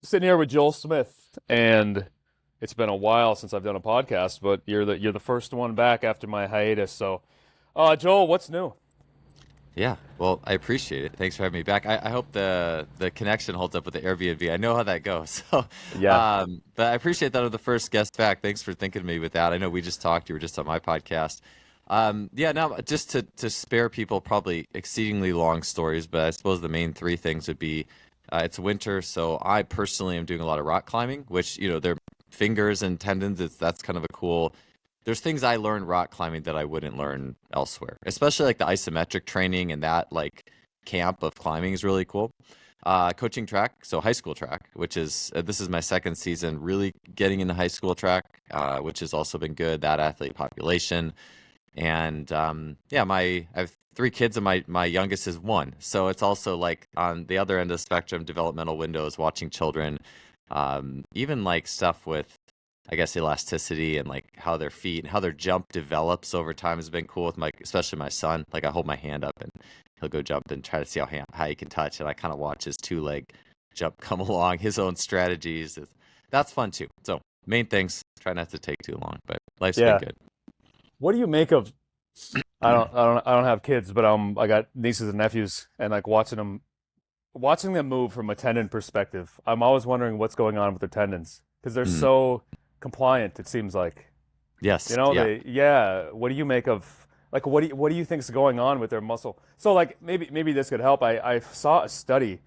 Sitting here with Joel Smith, and it's been a while since I've done a podcast, but you're the first one back after my hiatus. So, Joel, what's new? Yeah, well, I appreciate it. Thanks for having me back. I hope the connection holds up with the Airbnb. I know how that goes. So, Yeah, but I appreciate that I'm the first guest back. Thanks for thinking of me with that. I know we just talked. You were just on my podcast. Yeah, now just to spare people probably exceedingly long stories, but I suppose the main three things would be it's winter, so I personally am doing a lot of rock climbing, which their fingers and tendons. That's kind of a cool. There's things I learned rock climbing that I wouldn't learn elsewhere, especially like the isometric training and that like camp of climbing is really cool. Coaching track, so high school track, which is this is my second season, really getting into high school track, which has also been good. That athlete population, and yeah, I have three kids, and my youngest is one, so it's also like on the other end of the spectrum, developmental windows, watching children, even like stuff with I guess elasticity and like how their feet and how their jump develops over time has been cool with my, especially my son. Like I hold my hand up and he'll go jump and try to see how he can touch, and I kind of watch his two leg jump come along, his own strategies. That's fun too. So main things, try not to take too long, but life's been yeah. good. What do you make of? I don't have kids, but I got nieces and nephews, and like watching them move from a tendon perspective. I'm always wondering what's going on with their tendons because they're Mm. so compliant. It seems like. Yes, yeah. Yeah. What do you make of like what do you think's going on with their muscle? So like maybe this could help. I saw a study.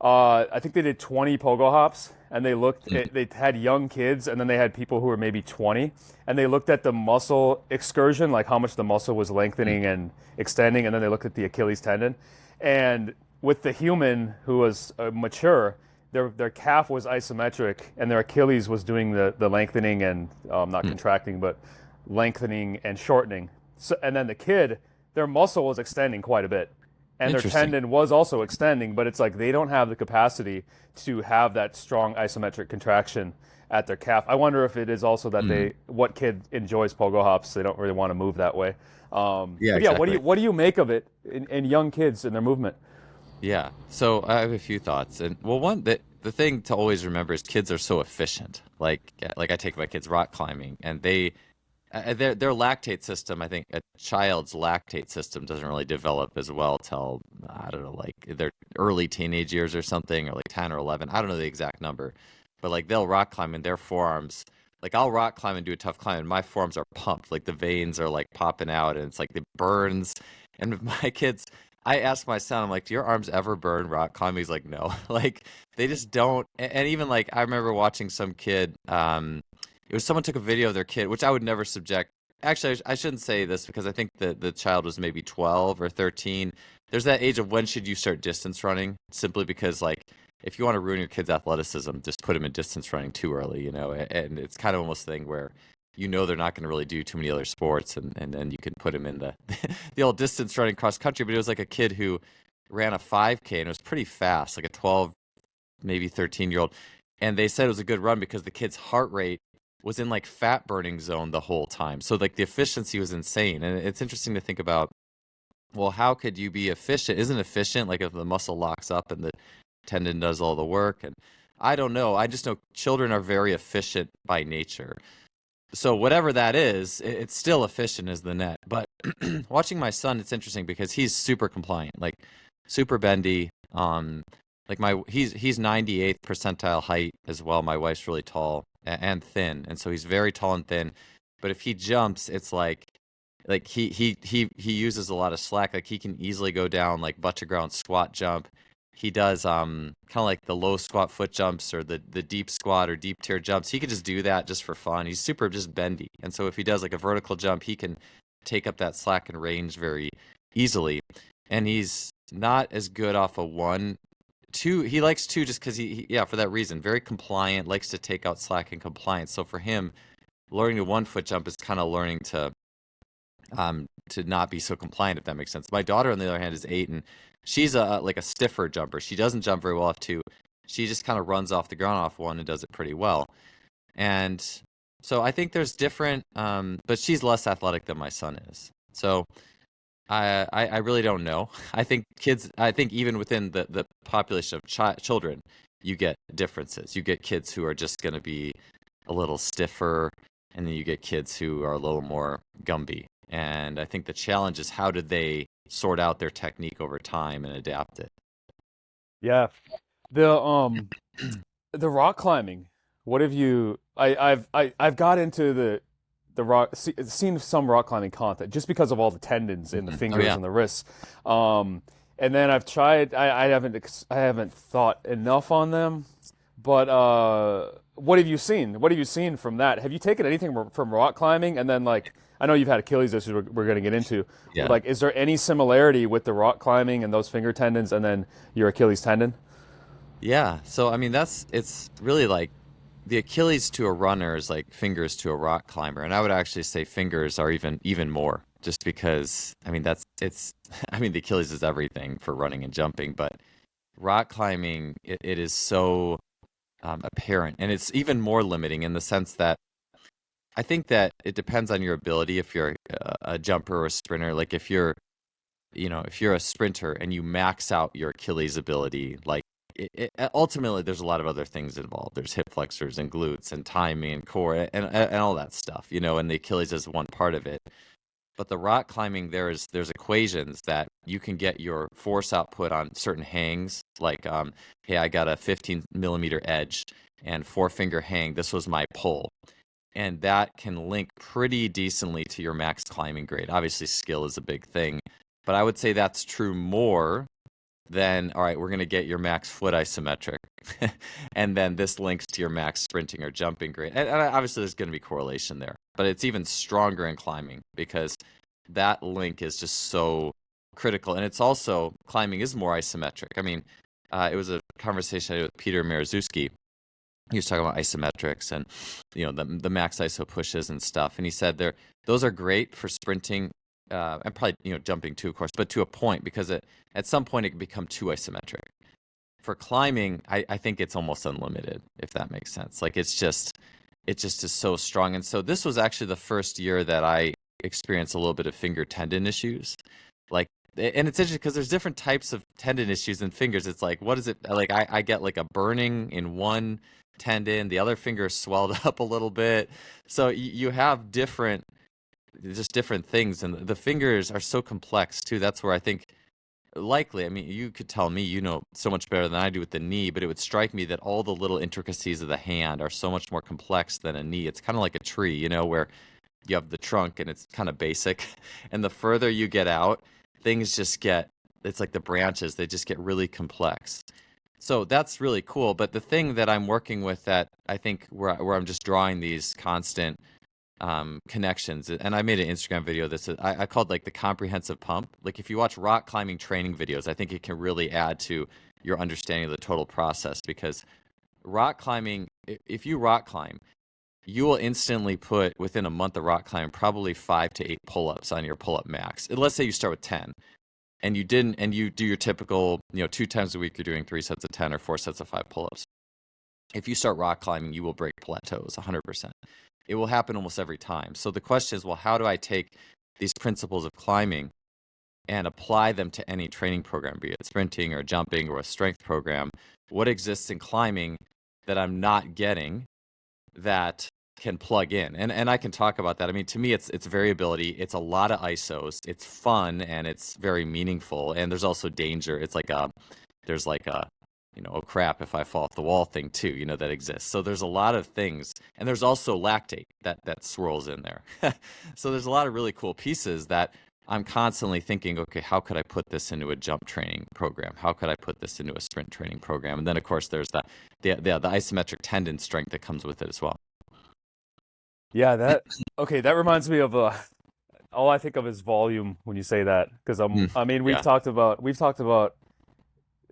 I think they did 20 pogo hops, and Mm. they had young kids, and then they had people who were maybe 20, and they looked at the muscle excursion, like how much the muscle was Mm. lengthening and extending, and then they looked at the Achilles tendon, and with the human who was mature, their calf was isometric, and their Achilles was doing the lengthening and not Mm. contracting, but lengthening and shortening. So, and then the kid, their muscle was extending quite a bit, and their Interesting. tendon was also extending, but it's like they don't have the capacity to have that strong isometric contraction at their calf. I wonder if it is also that Mm. what kid enjoys pogo hops, they don't really want to move that way. Yeah, But yeah, exactly. what do you make of it in young kids and their movement? Yeah. So I have a few thoughts. And well, one that the thing to always remember is kids are so efficient. Like I take my kids rock climbing, and their lactate system, I think a child's lactate system doesn't really develop as well till I don't know, like their early teenage years or something, or like 10 or 11. I don't know the exact number, but like they'll rock climb and their forearms, like I'll rock climb and do a tough climb, and my forearms are pumped, like the veins are like popping out, and it's like it burns. And with my kids, I asked my son, I'm like, do your arms ever burn rock climbing? He's like, no, like they just don't. And even like I remember watching some kid. It was someone took a video of their kid, which I would never subject. Actually, I shouldn't say this because I think the child was maybe 12 or 13. There's that age of when should you start distance running? Simply because like if you want to ruin your kid's athleticism, just put them in distance running too early, And it's kind of almost a thing where they're not going to really do too many other sports, and then you can put them in the the old distance running cross country. But it was like a kid who ran a 5K and it was pretty fast, like a 12, maybe 13-year-old. And they said it was a good run because the kid's heart rate was in like fat burning zone the whole time. So like the efficiency was insane. And it's interesting to think about, well, how could you be efficient? Isn't efficient like if the muscle locks up and the tendon does all the work? And I don't know. I just know children are very efficient by nature. So whatever that is, it's still efficient as the net. But watching my son, it's interesting because he's super compliant, like super bendy. Like he's 98th percentile height as well. My wife's really tall and thin, and so he's very tall and thin. But if he jumps, it's like he uses a lot of slack. Like he can easily go down like butt to ground squat jump. He does kind of like the low squat foot jumps or the deep squat or deep tier jumps. He could just do that just for fun. He's super just bendy. And so if he does like a vertical jump, he can take up that slack and range very easily. And he's not as good off a one. Two, he likes two just because yeah, for that reason, very compliant, likes to take out slack and compliance. So for him, learning to one foot jump is kind of learning to not be so compliant, if that makes sense. My daughter, on the other hand, is 8, and she's like a stiffer jumper. She doesn't jump very well off two. She just kind of runs off the ground off one and does it pretty well. And so I think there's different, but she's less athletic than my son is. So I really don't know. I think even within the population of children, you get differences. You get kids who are just going to be a little stiffer, and then you get kids who are a little more Gumby. And I think the challenge is how did they sort out their technique over time and adapt it? Yeah. The rock climbing. What have you? I've got into the rock, seen some rock climbing content just because of all the tendons in the Oh fingers yeah. and the wrists. And then I've tried. I haven't thought enough on them. But what have you seen? What have you seen from that? Have you taken anything from rock climbing? And then like I know you've had Achilles issues we're going to get into. Yeah. Like, is there any similarity with the rock climbing and those finger tendons and then your Achilles tendon? Yeah. So I mean it's really like the Achilles to a runner is like fingers to a rock climber. And I would actually say fingers are even more just because I mean that's it's I mean the Achilles is everything for running and jumping, but rock climbing it is so apparent and it's even more limiting in the sense that I think that it depends on your ability if you're a jumper or a sprinter. Like if you're if you're a sprinter and you max out your Achilles ability, like ultimately there's a lot of other things involved. There's hip flexors and glutes and timing and core and all that stuff, and the Achilles is one part of it. But the rock climbing, there's equations that you can get your force output on certain hangs, like hey, I got a 15 millimeter edge and four finger hang. This was my pull, and that can link pretty decently to your max climbing grade. Obviously, skill is a big thing, but I would say that's true more than, all right, we're going to get your max foot isometric, and then this links to your max sprinting or jumping grade. And obviously, there's going to be correlation there, but it's even stronger in climbing because that link is just so critical. And it's also, climbing is more isometric. I mean, it was a conversation I had with Peter Marzewski. He was talking about isometrics and the max iso pushes and stuff, and he said those are great for sprinting and probably jumping too, of course, but to a point because at some point it can become too isometric. For climbing, I think it's almost unlimited, if that makes sense. Like it just is so strong. And so this was actually the first year that I experienced a little bit of finger tendon issues. Like, and it's interesting because there's different types of tendon issues in fingers. It's like, what is it? Like I get like a burning in one tendon, the other finger is swelled up a little bit. So you have just different things, and the fingers are so complex too. That's where I think likely, I mean, you could tell me you know so much better than I do with the knee, but it would strike me that all the little intricacies of the hand are so much more complex than a knee. It's kind of like a tree, where you have the trunk and it's kind of basic, and the further you get out, things just get, it's like the branches, they just get really complex. So that's really cool. But the thing that I'm working with that I think where I'm just drawing these constant connections, and I made an Instagram video this I called like the comprehensive pump. Like if you watch rock climbing training videos, I think it can really add to your understanding of the total process because rock climbing, if you rock climb, you will instantly put within a month of rock climbing probably 5 to 8 pull-ups on your pull-up max. And let's say you start with 10 and you do your typical 2 times a week you're doing 3 sets of 10 or 4 sets of 5 pull-ups. If you start rock climbing, you will break plateaus 100%. It will happen almost every time. So the question is, well, how do I take these principles of climbing and apply them to any training program, be it sprinting or jumping or a strength program? What exists in climbing that I'm not getting that can plug in? And I can talk about that. I mean, to me, it's variability. It's a lot of isos. It's fun and it's very meaningful. And there's also danger. It's like there's like a oh crap, if I fall off the wall thing too, that exists. So there's a lot of things. And there's also lactate that swirls in there. So there's a lot of really cool pieces that I'm constantly thinking, okay, how could I put this into a jump training program? How could I put this into a sprint training program? And then of course there's the isometric tendon strength that comes with it as well. Yeah, that reminds me of all I think of is volume when you say that because Mm, I mean yeah. we've talked about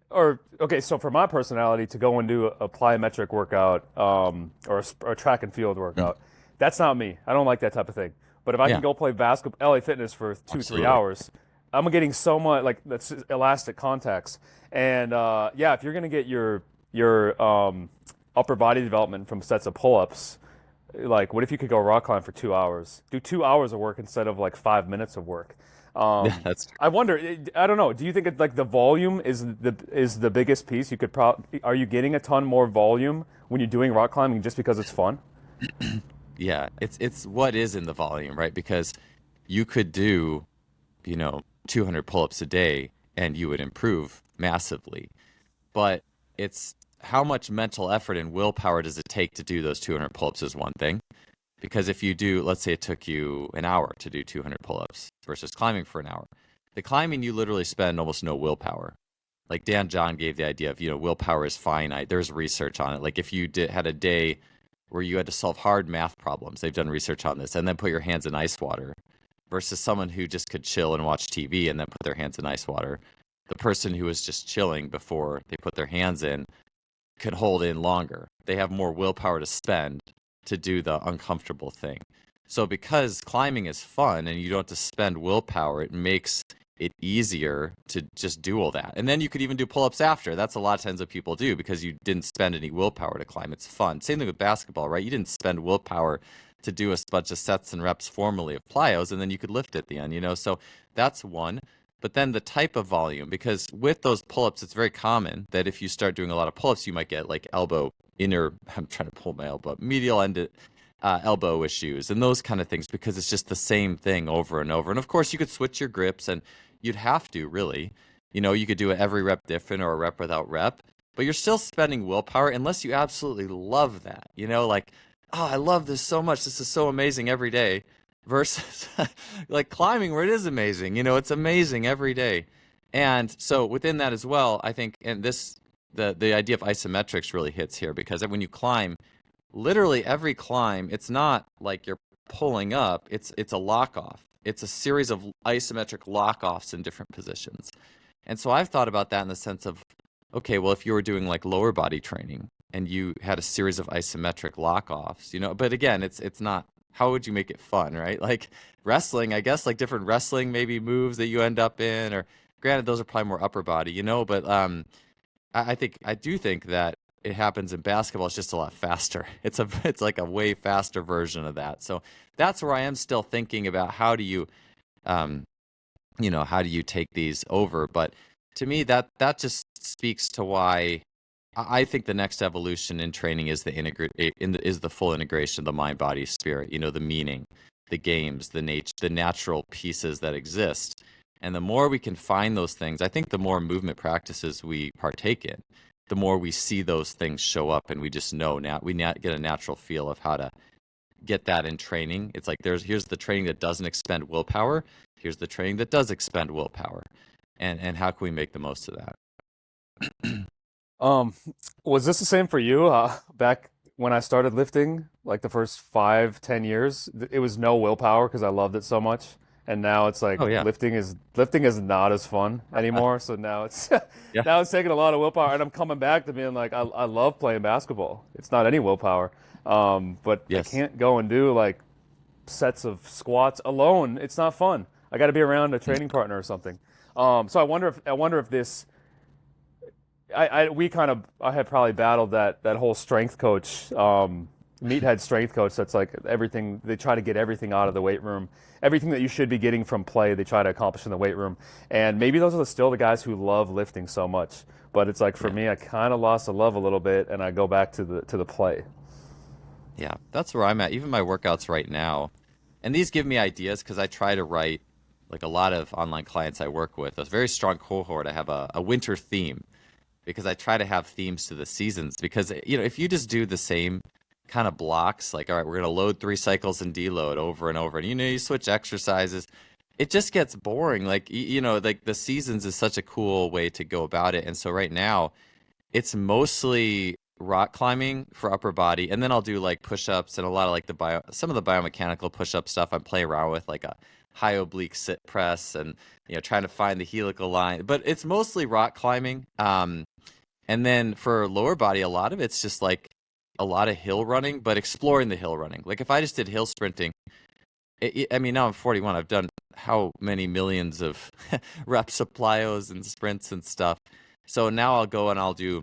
or okay, so for my personality to go and do a plyometric workout or a track and field Mm, workout, that's not me. I don't like that type of thing. But if I can yeah, go play basketball, LA Fitness for 2 3 absolutely. hours, I'm getting so much like that's elastic contacts. And yeah, if you're gonna get your upper body development from sets of pull-ups, like what if you could go rock climb for 2 hours? Do 2 hours of work instead of like 5 minutes of work. Yeah, that's I wonder. I don't know. Do you think it's like the volume is the biggest piece? You could probably are you getting a ton more volume when you're doing rock climbing just because it's fun? yeah. It's what is in the volume, right? Because you could do, 200 pull-ups a day and you would improve massively. But it's how much mental effort and willpower does it take to do those 200 pull-ups is one thing. Because if you do, let's say it took you an hour to do 200 pull-ups versus climbing for an hour. The climbing, you literally spend almost no willpower. Like Dan John gave the idea of, willpower is finite. There's research on it. Like if you had a day where you had to solve hard math problems, they've done research on this, and then put your hands in ice water versus someone who just could chill and watch TV and then put their hands in ice water. The person who was just chilling before they put their hands in could hold in longer. They have more willpower to spend to do the uncomfortable thing. So because climbing is fun and you don't have to spend willpower, it makes it easier to just do all that. And then you could even do pull-ups after. That's a lot of times what people do because you didn't spend any willpower to climb. It's fun. Same thing with basketball, right? You didn't spend willpower to do a bunch of sets and reps formally of plyos, and then you could lift at the end. So that's one. But then the type of volume, because with those pull-ups, it's very common that if you start doing a lot of pull-ups, you might get like elbow inner, I'm trying to pull my elbow up, medial end elbow issues and those kind of things because it's just the same thing over and over. And of course, you could switch your grips and you'd have to really, you could do it every rep different or a rep without rep, but you're still spending willpower unless you absolutely love that, like, oh, I love this so much. This is so amazing every day versus like climbing where it is amazing. It's amazing every day. And so within that as well, I think, and the idea of isometrics really hits here because when you climb, literally every climb, it's not like you're pulling up, it's a lock off. It's a series of isometric lock offs in different positions. And so I've thought about that in the sense of, okay, well, if you were doing like lower body training and you had a series of isometric lock offs, but again, it's not, how would you make it fun, right? Like wrestling, I guess, like different wrestling maybe moves that you end up in, or granted, those are probably more upper body, but I do think that it happens in basketball. It's just a lot faster. It's like a way faster version of that. So that's where I am still thinking about how do you take these over. But to me, that just speaks to why I think the next evolution in training is the full integration of the mind, body, spirit. The meaning, the games, the natural pieces that exist. And the more we can find those things, I think the more movement practices we partake in, the more we see those things show up, and we just know now get a natural feel of how to get that in training. It's like here's the training that doesn't expend willpower. Here's the training that does expend willpower, and how can we make the most of that? Um, was this the same for you? Back when I started lifting, like the first 5, 10 years, it was no willpower because I loved it so much. And now it's like Oh yeah, lifting is not as fun anymore. So now it's yeah, now it's taking a lot of willpower, and I'm coming back to being like I love playing basketball. It's not any willpower, but I yes, can't go and do like sets of squats alone. It's not fun. I got to be around a training partner or something. So I wonder if this I had probably battled that whole strength coach, meathead strength coach. That's like everything they try to get everything out of the weight room, everything that you should be getting from play. They try to accomplish in the weight room, and maybe those are still the guys who love lifting so much. But it's like for yeah, me, I kind of lost the love a little bit, and I go back to the play. yeah. That's where I'm at. Even my workouts right now, and these give me ideas because I try to write like a lot of online clients I work with. A very strong cohort. I have a winter theme because I try to have themes to the seasons because if you just do the same kind of blocks like all right, we're going to load 3 cycles and deload over and over and you switch exercises, it just gets boring. Like like the seasons is such a cool way to go about it. And so right now it's mostly rock climbing for upper body, and then I'll do like push-ups and a lot of like some of the biomechanical push-up stuff I play around with, like a high oblique sit press and trying to find the helical line, but it's mostly rock climbing. And then for lower body, a lot of it's just like a lot of hill running, but exploring the hill running. Like if I just did hill sprinting, I mean, now I'm 41. I've done how many millions of reps of plyos and sprints and stuff. So now I'll go and I'll do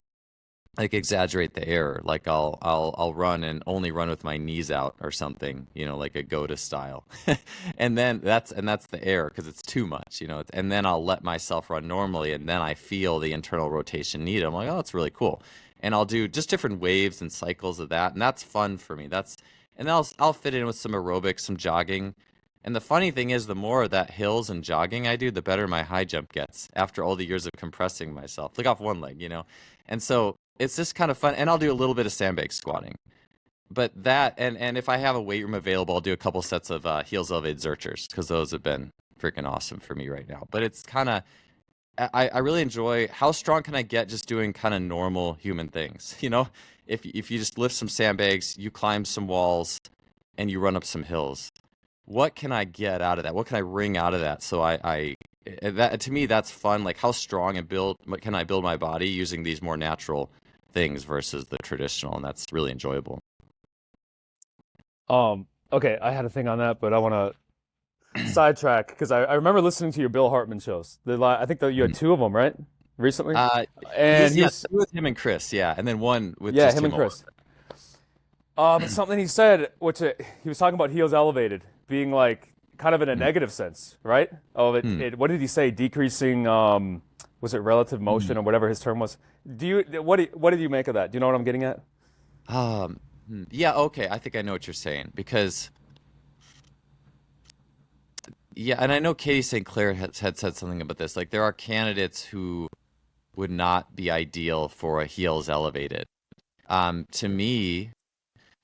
like exaggerate the error. Like I'll run and only run with my knees out or something, like a Goda style. And then that's the error because it's too much, and then I'll let myself run normally and then I feel the internal rotation need. I'm like, oh, it's really cool. And I'll do just different waves and cycles of that, and that's fun for me. And I'll fit in with some aerobics, some jogging. And the funny thing is, the more of that hills and jogging I do, the better my high jump gets after all the years of compressing myself. Like off one leg. And so it's just kind of fun. And I'll do a little bit of sandbag squatting. But and if I have a weight room available, I'll do a couple sets of heels elevated zerchers because those have been freaking awesome for me right now. But it's kind of, I really enjoy how strong can I get just doing kind of normal human things. If you just lift some sandbags, you climb some walls, and you run up some hills, what can I get out of that? What can I wring out of that? So that to me that's fun. Like how strong and what can I build my body using these more natural things versus the traditional, and that's really enjoyable. Okay, I had a thing on that, but I want to sidetrack because I remember listening to your Bill Hartman shows. I think that you had Mhm. two of them, right? Recently, Uh, and he yeah, was two with him and Chris, yeah, and then one with yeah, just him him and alone. Chris. But something he said, which he was talking about heels elevated being like kind of in a Mm, negative sense, right? Oh, mm, what did he say? Decreasing, was it relative mm. motion or whatever his term was? What did you make of that? Do you know what I'm getting at? Yeah, okay, I think I know what you're saying because yeah, and I know Katie St. Clair had said something about this. Like there are candidates who would not be ideal for a heels elevated. To me,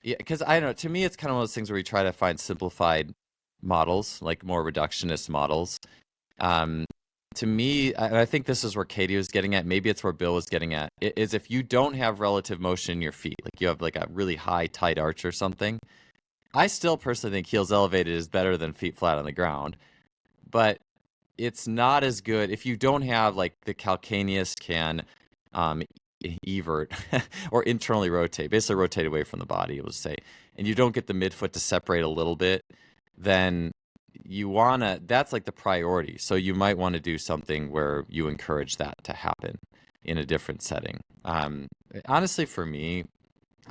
yeah, because I don't know. To me, it's kind of one of those things where we try to find simplified models, like more reductionist models. Um, to me, and I think this is where Katie was getting at. Maybe it's where Bill was getting at. Is if you don't have relative motion in your feet, like you have like a really high tight arch or something. I still personally think heels elevated is better than feet flat on the ground, but it's not as good if you don't have like the calcaneus can um, evert or internally rotate, basically rotate away from the body, we'll say, and you don't get the midfoot to separate a little bit, then that's like the priority. So you might want to do something where you encourage that to happen in a different setting. Honestly, for me,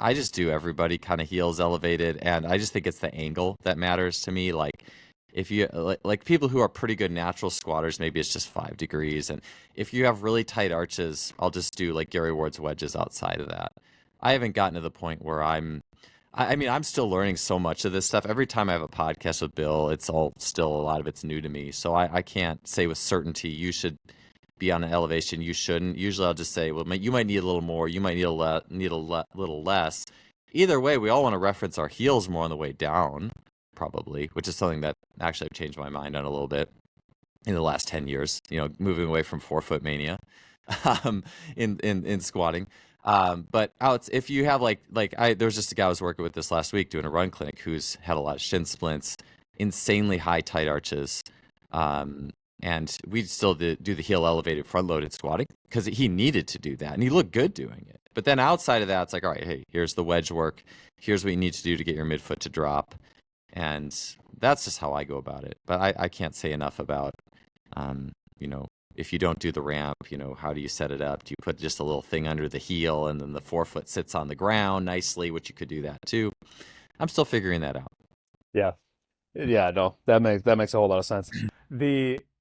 I just do everybody kind of heels elevated, and I just think it's the angle that matters to me. Like if you like people who are pretty good natural squatters, maybe it's just 5 degrees, and if you have really tight arches, I'll just do like Gary Ward's wedges outside of that. I haven't gotten to the point where I mean, I'm still learning so much of this stuff. Every time I have a podcast with Bill, it's all still a lot of it's new to me. So I can't say with certainty you should be on an elevation you shouldn't. Usually I'll just say, well, you might need a little more, you might need little less. Either way, we all want to reference our heels more on the way down, probably, which is something that actually I've changed my mind on a little bit in the last 10 years, moving away from forefoot mania in squatting. But out if you have there was just a guy I was working with this last week doing a run clinic who's had a lot of shin splints, insanely high tight arches. Um, and we still do the heel elevated front loaded squatting because he needed to do that and he looked good doing it. But then outside of that, it's like, all right, hey, here's the wedge work. Here's what you need to do to get your midfoot to drop. And that's just how I go about it. But I can't say enough about, um, you know, if you don't do the ramp, how do you set it up? Do you put just a little thing under the heel and then the forefoot sits on the ground nicely, which you could do that too. I'm still figuring that out. Yeah. Yeah, no, that makes a whole lot of sense.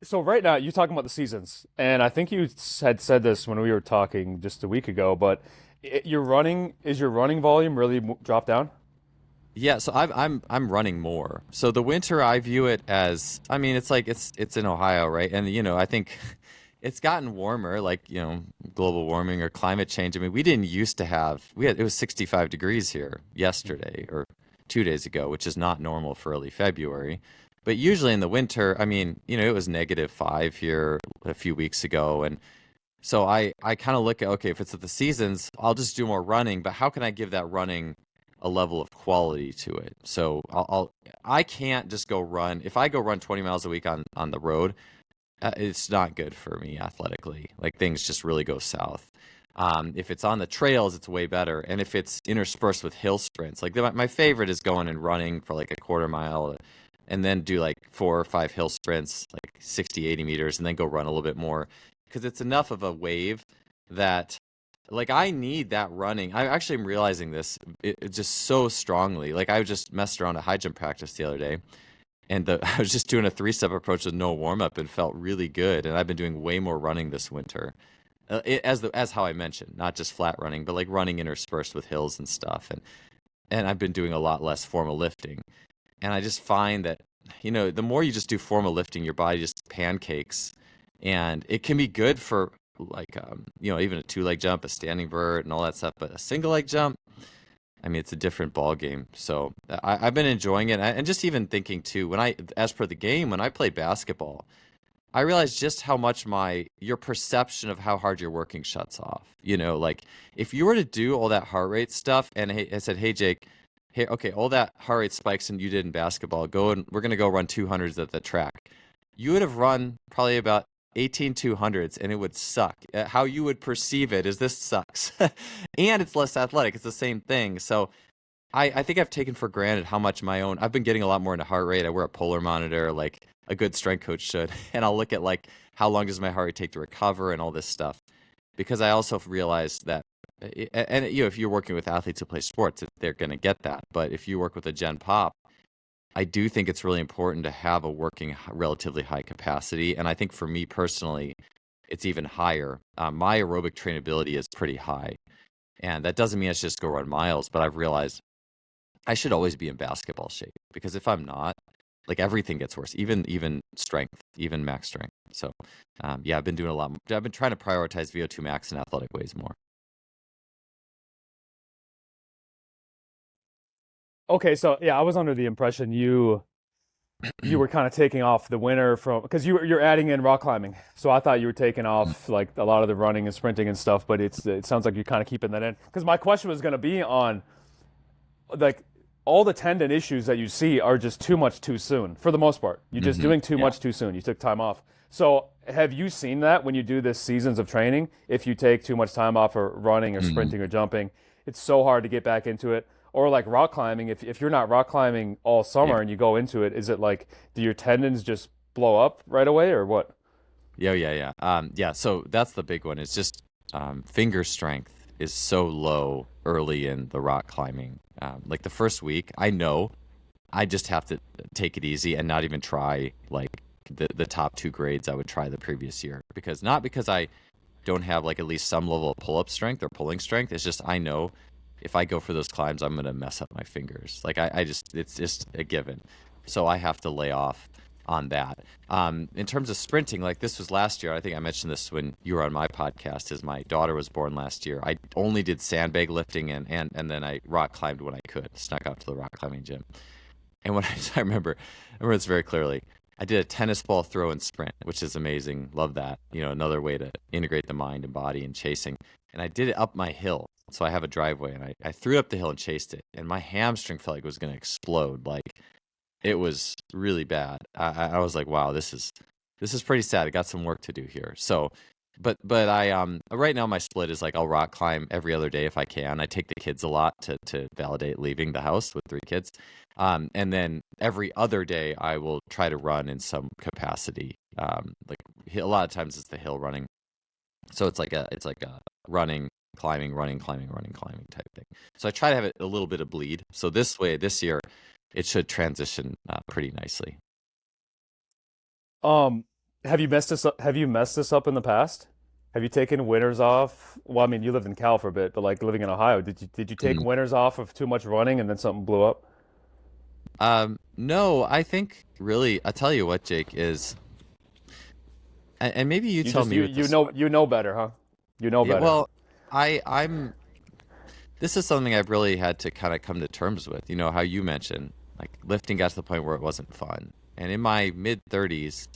So right now you're talking about the seasons, and I think you had said this when we were talking just a week ago, but your running volume really dropped down? Yeah, so I'm running more. So the winter I view it as, I mean, it's like it's in Ohio, right? And I think it's gotten warmer, like, global warming or climate change. I mean, we didn't used to have it was 65 degrees here yesterday or 2 days ago, which is not normal for early February. But usually in the winter, I mean, it was -5 here a few weeks ago, and so I kind of look at, okay, if it's at the seasons, I'll just do more running, but how can I give that running a level of quality to it? So I can't just go run. If I go run 20 miles a week on the road, it's not good for me athletically. Like things just really go south. If it's on the trails, it's way better. And if it's interspersed with hill sprints, like my favorite is going and running for like a quarter mile and then do like 4 or 5 hill sprints, like 60, 80 meters, and then go run a little bit more because it's enough of a wave that like I need that running. I actually am realizing this it just so strongly. Like I just messed around at high jump practice the other day, and I was just doing a three-step approach with no warm up and felt really good. And I've been doing way more running this winter, as how I mentioned, not just flat running, but like running interspersed with hills and stuff. And I've been doing a lot less formal lifting. And I just find that, the more you just do formal lifting, your body just pancakes. And it can be good for like, even a two-leg jump, a standing vert, and all that stuff. But a single leg jump, I mean, it's a different ball game. So I've been enjoying it. And just even thinking too, as per the game, when I played basketball, I realized just how much your perception of how hard you're working shuts off. Like if you were to do all that heart rate stuff and hey, I said, hey, Jake, hey, okay, all that heart rate spikes and you did in basketball, we're going to go run 200s at the track. You would have run probably about 18 200s and it would suck. How you would perceive it is this sucks. And it's less athletic. It's the same thing. So I think I've taken for granted how much I've been getting a lot more into heart rate. I wear a polar monitor like a good strength coach should. And I'll look at like how long does my heart rate take to recover and all this stuff. Because I also realized that, and if you're working with athletes who play sports, they're going to get that. But if you work with a Gen Pop, I do think it's really important to have a working relatively high capacity. And I think for me personally, it's even higher. My aerobic trainability is pretty high. And that doesn't mean I should just go run miles, but I've realized I should always be in basketball shape because if I'm not, like everything gets worse, even strength, even max strength. So, I've been doing a lot. I've been trying to prioritize VO2 max and athletic ways more. Okay, so yeah, I was under the impression you were kind of taking off the winter from because you're adding in rock climbing. So I thought you were taking off like a lot of the running and sprinting and stuff, but it sounds like you're kind of keeping that in. Because my question was going to be on like all the tendon issues that you see are just too much too soon for the most part. You're just doing too Yeah. much too soon. You took time off. So have you seen that when you do this seasons of training? If you take too much time off for running or Mhm. sprinting or jumping, it's so hard to get back into it. Or like rock climbing, if you're not rock climbing all Yeah. summer and you go into it, is it like do your tendons just blow up right away or what? Yeah, yeah, yeah. Yeah, so that's the big one. It's just finger strength is so low early in the rock climbing. Like the first week, I know I just have to take it easy and not even try like the top two grades I would try the previous year. Not because I don't have like at least some level of pull-up strength or pulling strength. It's just I know if I go for those climbs, I'm gonna mess up my fingers. Like I just it's just a given. So I have to lay off on that. In terms of sprinting, like this was last year. I think I mentioned this when you were on my podcast. Is my daughter was born last year. I only did sandbag lifting and then I rock climbed when I could. Snuck out to the rock climbing gym. And when I remember this very clearly. I did a tennis ball throw and sprint, which is amazing. Love that. Another way to integrate the mind and body and chasing. And I did it up my hill. So I have a driveway and I threw it up the hill and chased it. And my hamstring felt like it was going to explode. Like it was really bad. I was like, wow, this is pretty sad. I got some work to do here. So, but I right now my split is like I'll rock climb every other day if I can. I take the kids a lot to validate leaving the house with three kids. And then every other day I will try to run in some capacity. Like a lot of times it's the hill running. So it's like a running, climbing, running, climbing, running, climbing type thing. So I try to have it a little bit of bleed. So this year, it should transition pretty nicely. Um, have you messed this up? Have you messed this up in the past? Have you taken winters off? Well, I mean, you lived in Cal for a bit, but like living in Ohio, did you take Mhm. winters off of too much running and then something blew up? No, I think really, I tell you what, Jake is, and maybe you You tell just me with this one. you know better, huh? You know Yeah, better. well, I'm. This is something I've really had to kind of come to terms with. You know how you mentioned like lifting got to the point where it wasn't fun, and in my mid 30s,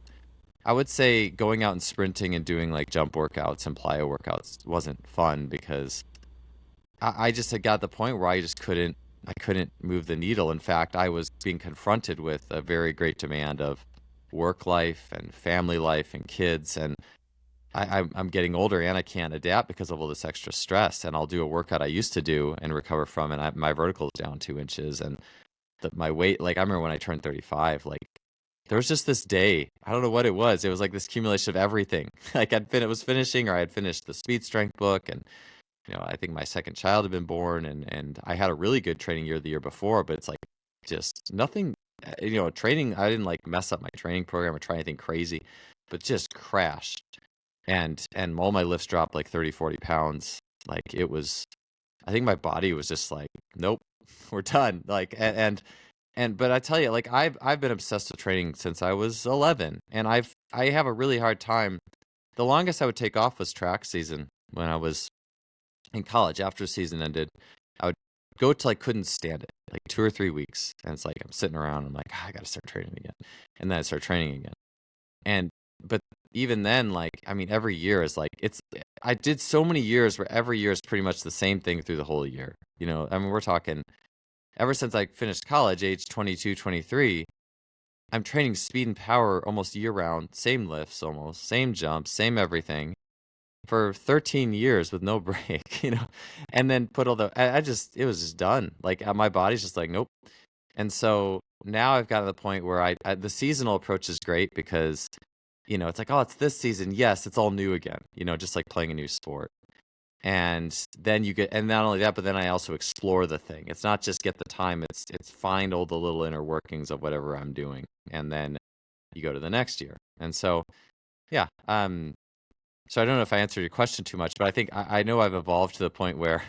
I would say going out and sprinting and doing like jump workouts and plyo workouts wasn't fun because I just had got to the point where I couldn't move the needle. In fact, I was being confronted with a very great demand of work life and family life and kids, and I'm getting older and I can't adapt because of all this extra stress. And I'll do a workout I used to do and recover from, and my vertical is down 2 inches, and my weight. Like I remember when I turned 35, like there was just this day. I don't know what it was. It was like this accumulation of everything. Like it was finishing, or I had finished the speed strength book, and I think my second child had been born, and I had a really good training year the year before, but it's like just nothing, training. I didn't like mess up my training program or try anything crazy, but just crashed. And all my lifts dropped like 30, 40 pounds. Like it was, I think my body was just like, nope, we're done. Like, but I tell you, like I've been obsessed with training since I was 11, and I have a really hard time. The longest I would take off was track season when I was in college. After the season ended, I would go till I couldn't stand it, like 2 or 3 weeks, and it's like I'm sitting around. I'm like, I got to start training again, and then I start training again, and but even then, like I mean, every year is like I did so many years where every year is pretty much the same thing through the whole year. I mean, we're talking ever since I finished college, age 22, 23. I'm training speed and power almost year round, same lifts almost, same jumps, same everything for 13 years with no break, and then put all it was just done. Like my body's just like, nope. And so now I've gotten to the point where the seasonal approach is great because, it's like, oh, it's this season. Yes, it's all new again, just like playing a new sport. And then and not only that, but then I also explore the thing. It's not just get the time, it's find all the little inner workings of whatever I'm doing. And then you go to the next year. And so, yeah. So I don't know if I answered your question too much, but I think I know I've evolved to the point where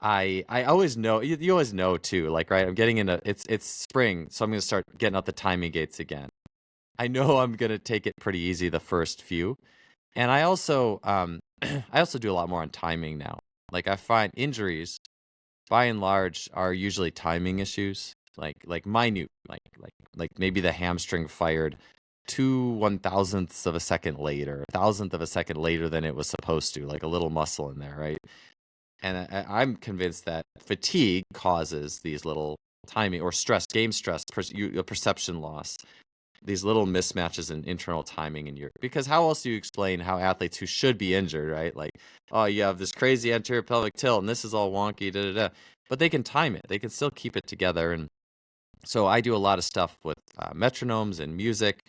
I always know, you always know too, like, right, I'm getting into, it's spring, so I'm going to start getting out the timing gates again. I know I'm going to take it pretty easy the first few. And I also do a lot more on timing now. Like I find injuries, by and large, are usually timing issues, like minute, like maybe the hamstring fired 2/1000ths of a second later, 1,000th of a second later than it was supposed to, like a little muscle in there, right? And I'm convinced that fatigue causes these little timing or stress, game stress, perception loss, these little mismatches in internal timing in your, because how else do you explain how athletes who should be injured, right? Like, oh, you have this crazy anterior pelvic tilt and this is all wonky, but they can time it. They can still keep it together. And so I do a lot of stuff with metronomes and music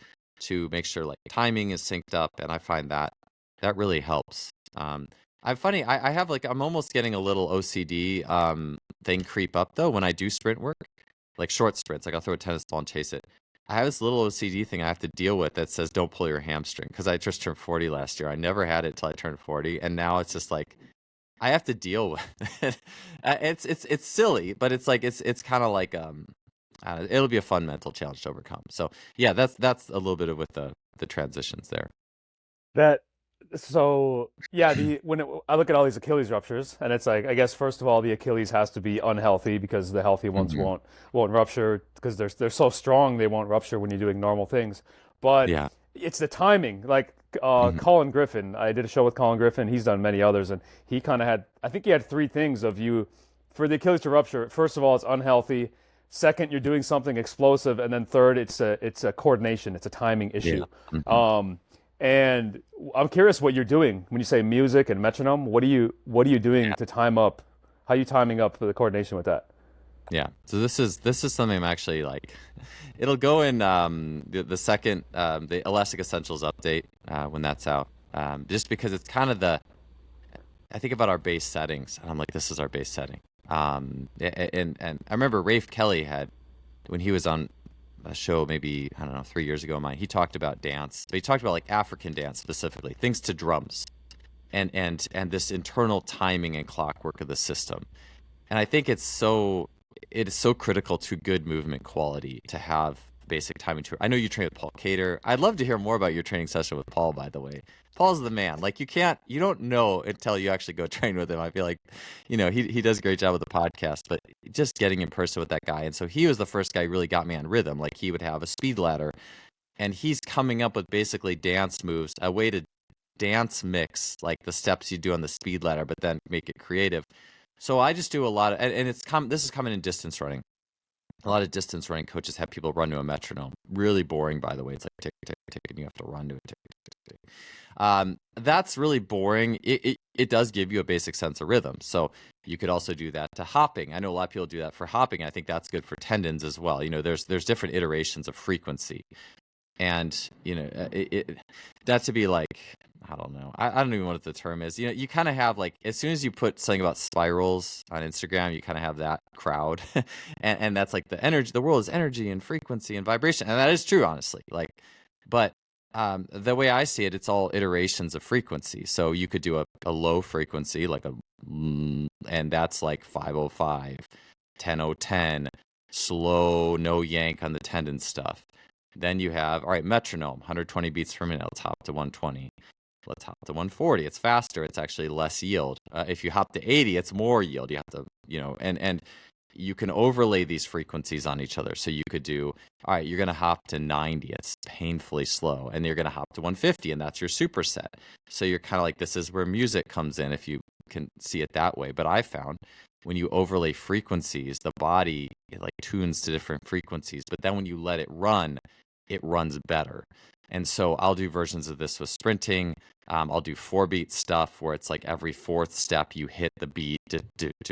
to make sure like timing is synced up. And I find that really helps. I have like, I'm almost getting a little OCD thing creep up though when I do sprint work, like short sprints. Like I'll throw a tennis ball and chase it. I have this little OCD thing I have to deal with that says don't pull your hamstring, because I just turned 40 last year. I never had it till I turned 40, and now it's just like I have to deal with it. It's silly, but it's like it's kind of like it'll be a fun mental challenge to overcome. So yeah, that's a little bit of with the transitions there. That so yeah, I look at all these Achilles ruptures, and it's like I guess first of all the Achilles has to be unhealthy because the healthy ones Hmm. won't rupture because they're so strong they won't rupture when you're doing normal things. But Yeah. it's the timing. Like Hmm. Colin Griffin, I did a show with Colin Griffin. He's done many others, and he kind of had I think he had three things of you for the Achilles to rupture. First of all, it's unhealthy. Second, you're doing something explosive, and then third, it's a coordination, it's a timing Yeah. issue. Hmm. Um, and I'm curious what you're doing when you say music and metronome. What are you doing to time up? How are you timing up for the coordination with that? Yeah. So this is something I'm actually like. It'll go in the second the Elastic Essentials update when that's out. Just because it's kind of I think about our base settings, and I'm like, this is our base setting. And I remember Rafe Kelly had, when he was on a show maybe, I don't know, 3 years ago of mine, he talked about dance, but he talked about like African dance specifically, things to drums, and this internal timing and clockwork of the system. And I think it is so critical to good movement quality to have basic timing to. I know you train with Paul Cater. I'd love to hear more about your training session with Paul, by the way. Paul's the man. Like you don't know until you actually go train with him. I feel like, he does a great job with the podcast, but just getting in person with that guy. And so he was the first guy who really got me on rhythm. Like he would have a speed ladder, and he's coming up with basically dance moves, a way to dance mix like the steps you do on the speed ladder, but then make it creative. So I just do a lot of, and this is common in distance running. A lot of distance running coaches have people run to a metronome. Really boring, by the way. It's like tick, tick, tick, and you have to run to it. Tick, tick, tick, tick. That's really boring. It does give you a basic sense of rhythm. So you could also do that to hopping. I know a lot of people do that for hopping. I think that's good for tendons as well. There's different iterations of frequency, and that to be like I don't know. I don't even know what the term is. You kind of have like as soon as you put something about spirals on Instagram, you kind of have that crowd, and that's like the energy. The world is energy and frequency and vibration, and that is true, honestly. Like, but the way I see it, it's all iterations of frequency. So you could do a low frequency, like and that's like 505, 10010, slow, no yank on the tendon stuff. Then you have, all right, metronome, 120 beats per minute. Let's hop to 120. Let's hop to 140. It's faster. It's actually less yield. If you hop to 80, it's more yield. You have to, and you can overlay these frequencies on each other. So you could do, all right, you're going to hop to 90. It's painfully slow. And you're going to hop to 150, and that's your superset. So you're kind of like, this is where music comes in, if you can see it that way. But I found when you overlay frequencies, the body, it like tunes to different frequencies. But then when you let it runs better. And so I'll do versions of this with sprinting. I'll do 4-beat stuff where it's like every fourth step you hit the beat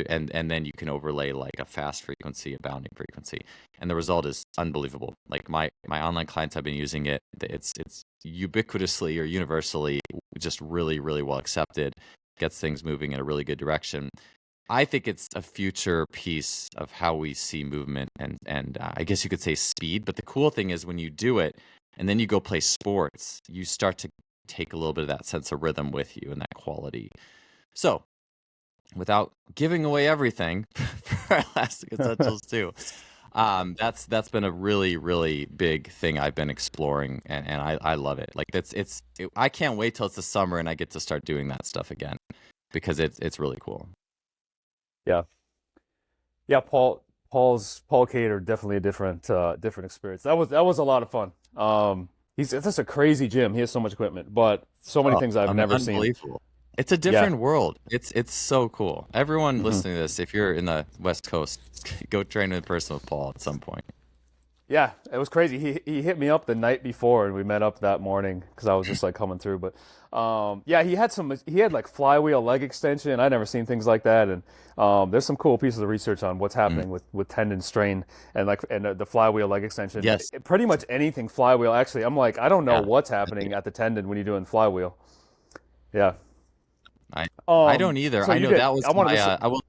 and then you can overlay like a fast frequency, a bounding frequency. And the result is unbelievable. Like my online clients have been using it. It's ubiquitously or universally just really, really well accepted. Gets things moving in a really good direction. I think it's a future piece of how we see movement and I guess you could say speed. But the cool thing is when you do it and then you go play sports, you start to take a little bit of that sense of rhythm with you and that quality. So without giving away everything for Elastic Essentials too, that's been a really, really big thing I've been exploring and I love it. Like I can't wait till it's the summer and I get to start doing that stuff again because it's really cool. Yeah. Yeah, Paul Cater, definitely a different experience. That was a lot of fun. It's just a crazy gym. He has so much equipment, but so many things I've never seen. Unbelievable. It's a different world. It's so cool. Everyone listening to this, if you're in the West Coast, go train in person with Paul at some point. Yeah, it was crazy. He hit me up the night before, and we met up that morning because I was just like coming through. But yeah, he had like flywheel leg extension. I'd never seen things like that, and there's some cool pieces of research on what's happening with tendon strain and the flywheel leg extension. Yes, Pretty much anything flywheel. Actually, I'm like, I don't know what's happening at the tendon when you're doing flywheel. Yeah, I don't either. So I know did, that was I wanted my. to, I will.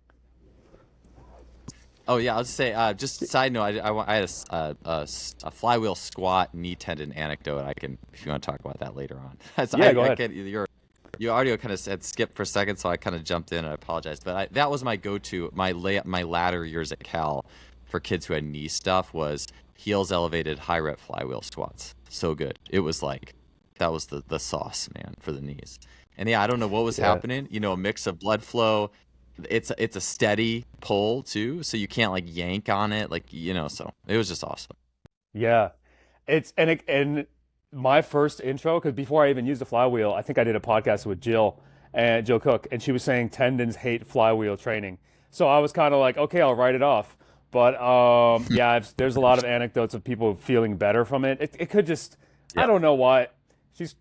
Oh yeah, I'll just say. Just side note, I had a flywheel squat knee tendon anecdote. I can, if you want to talk about that later on. So yeah, go ahead. Your audio kind of said skip for a second, so I kind of jumped in and I apologize. But that was my go-to. My latter years at Cal for kids who had knee stuff was heels elevated high rep flywheel squats. So good. It was like that was the sauce, man, for the knees. And yeah, I don't know what was happening. A mix of blood flow. It's a steady pull too, so you can't like yank on it, so it was just awesome. Yeah, and my first intro, because before I even used the flywheel, I think I did a podcast with Jill Cook, and she was saying tendons hate flywheel training. So I was kind of like, okay, I'll write it off. But yeah, there's a lot of anecdotes of people feeling better from it. It could just, I don't know why.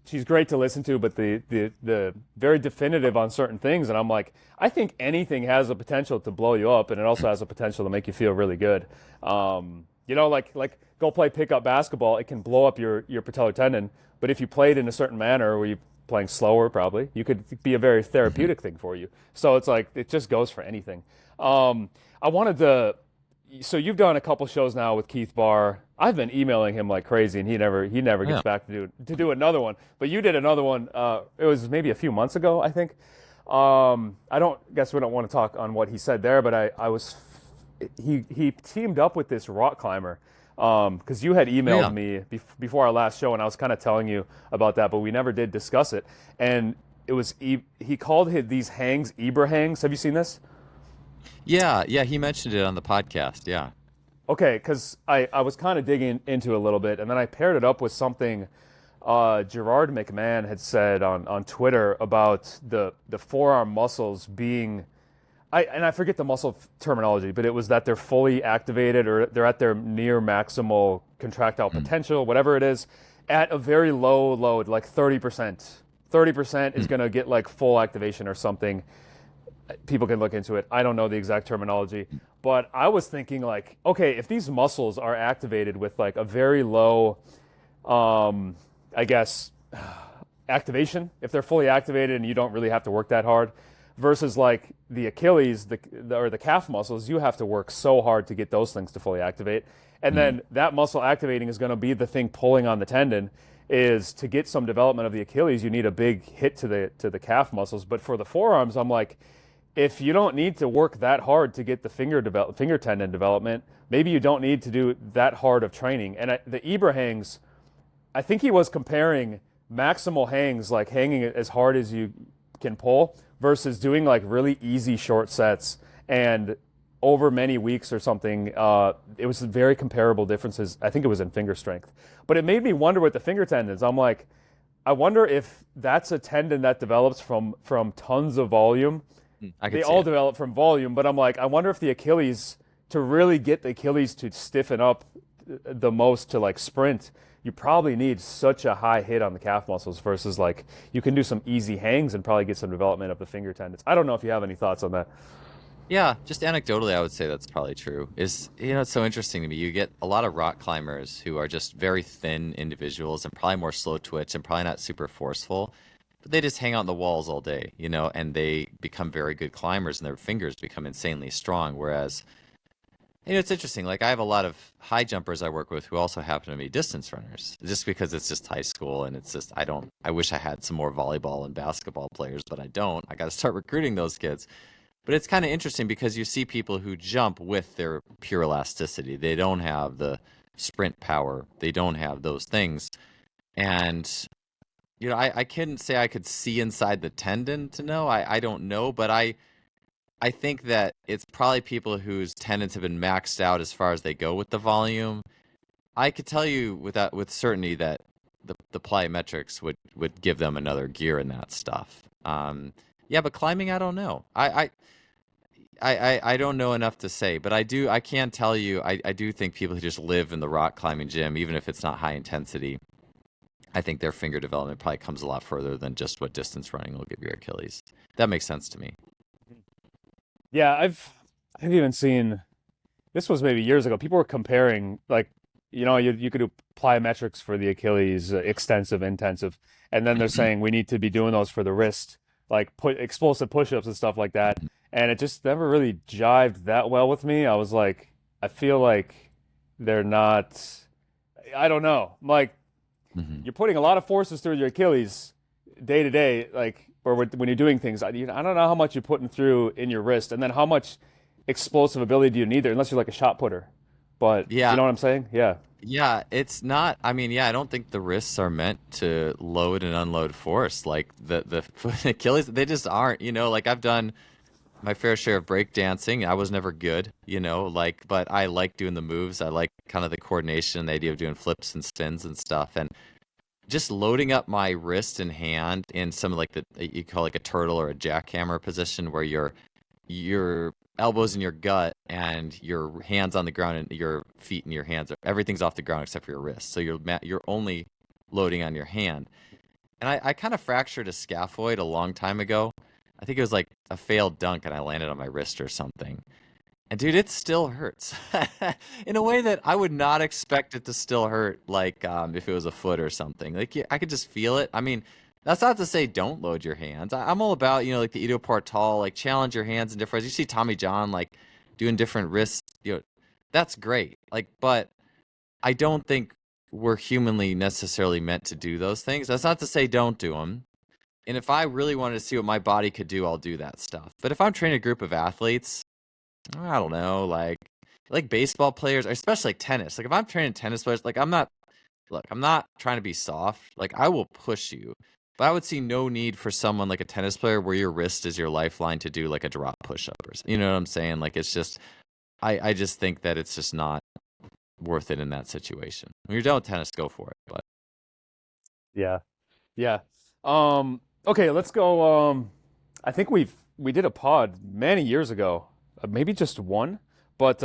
She's great to listen to, but the very definitive on certain things, and I'm like, I think anything has the potential to blow you up, and it also has the potential to make you feel really good. Like go play pickup basketball, it can blow up your patellar tendon, but if you play it in a certain manner, where you're playing slower, probably, you could be a very therapeutic thing for you. So it's like it just goes for anything. I wanted to. So you've done a couple shows now with Keith Barr. I've been emailing him like crazy, and he never gets back to do another one. But you did another one. It was maybe a few months ago, I think. I don't guess we don't want to talk on what he said there, but he teamed up with this rock climber because you had emailed me before our last show, and I was kind of telling you about that, but we never did discuss it. And it was he called these hangs Ibrahangs. Have you seen this? Yeah, he mentioned it on the podcast. Yeah. Okay, because I was kind of digging into it a little bit, and then I paired it up with something Gerard McMahon had said on Twitter about the forearm muscles being, I forget the muscle terminology, but it was that they're fully activated or they're at their near maximal contractile potential, whatever it is, at a very low load, like 30%. 30% is going to get like full activation or something. People can look into it. I don't know the exact terminology, but I was thinking like, okay, if these muscles are activated with like a very low, I guess, activation, if they're fully activated and you don't really have to work that hard, versus like the Achilles, or the calf muscles, you have to work so hard to get those things to fully activate. And Mhm. then that muscle activating is going to be the thing pulling on the tendon. Is to get some development of the Achilles, you need a big hit to the calf muscles. But for the forearms, I'm like, if you don't need to work that hard to get the finger tendon development, maybe you don't need to do that hard of training. And the Ibra hangs, I think he was comparing maximal hangs, like hanging it as hard as you can pull, versus doing like really easy short sets and over many weeks or something. It was very comparable differences. I think it was in finger strength, but it made me wonder with the finger tendons. I'm like, I wonder if that's a tendon that develops from tons of volume. I They could see all it. develop from volume, but I'm like, I wonder if the Achilles, to really get the Achilles to stiffen up the most to like sprint, you probably need such a high hit on the calf muscles versus like you can do some easy hangs and probably get some development of the finger tendons. I don't know if you have any thoughts on that. Yeah, just anecdotally, I would say that's probably true. It's so interesting to me. You get a lot of rock climbers who are just very thin individuals and probably more slow twitch and probably not super forceful, but they just hang out on the walls all day, and they become very good climbers and their fingers become insanely strong. Whereas, it's interesting. Like I have a lot of high jumpers I work with who also happen to be distance runners, just because it's just high school and it's just I wish I had some more volleyball and basketball players, but I don't. I got to start recruiting those kids. But it's kind of interesting because you see people who jump with their pure elasticity. They don't have the sprint power. They don't have those things. And, I couldn't say I could see inside the tendon to know. I don't know, but I think that it's probably people whose tendons have been maxed out as far as they go with the volume. I could tell you with certainty that the plyometrics would give them another gear in that stuff. Yeah, but climbing, I don't know. I don't know enough to say, but I can tell you I do think people who just live in the rock climbing gym, even if it's not high intensity, I think their finger development probably comes a lot further than just what distance running will give your Achilles. That makes sense to me. Yeah, I've even seen, this was maybe years ago. People were comparing like, you could do plyometrics for the Achilles, extensive, intensive, and then they're saying we need to be doing those for the wrist, like put explosive push-ups and stuff like that. And it just never really jived that well with me. I was like, I feel like they're not. I don't know. Like Hmm. you're putting a lot of forces through your Achilles day to day, like or when you're doing things. I don't know how much you're putting through in your wrist, and then how much explosive ability do you need there, unless you're like a shot putter. But you Yeah, know what I'm saying? Yeah. yeah, it's not. I mean, yeah, I don't think the wrists are meant to load and unload force like the Achilles. They just aren't. Like I've done my fair share of break dancing. I was never good, but I like doing the moves. I like kind of the coordination, the idea of doing flips and spins and stuff. And just loading up my wrist and hand in some of like the you call like a turtle or a jackhammer position where your elbows in your gut and your hands on the ground and your feet and your hands everything's off the ground except for your wrist. So you're only loading on your hand. And I kind of fractured a scaphoid a long time ago. I think it was like a failed dunk and I landed on my wrist or something. And dude, it still hurts in a way that I would not expect it to still hurt, like if it was a foot or something. Like I could just feel it. I mean, that's not to say don't load your hands. I'm all about like the Ido Portal, like challenge your hands in different ways. You see Tommy John like doing different wrists, that's great. Like, but I don't think we're humanly necessarily meant to do those things. That's not to say don't do them. And if I really wanted to see what my body could do, I'll do that stuff. But if I'm training a group of athletes, I don't know, like baseball players, or especially like tennis. Like if I'm training tennis players, like I'm not trying to be soft. Like I will push you. But I would see no need for someone like a tennis player where your wrist is your lifeline to do like a drop push up or something. You know what I'm saying? Like it's just I just think that it's just not worth it in that situation. When you're done with tennis, go for it. But Yeah. Yeah. Okay, let's go. I think we did a pod many years ago, maybe just one, but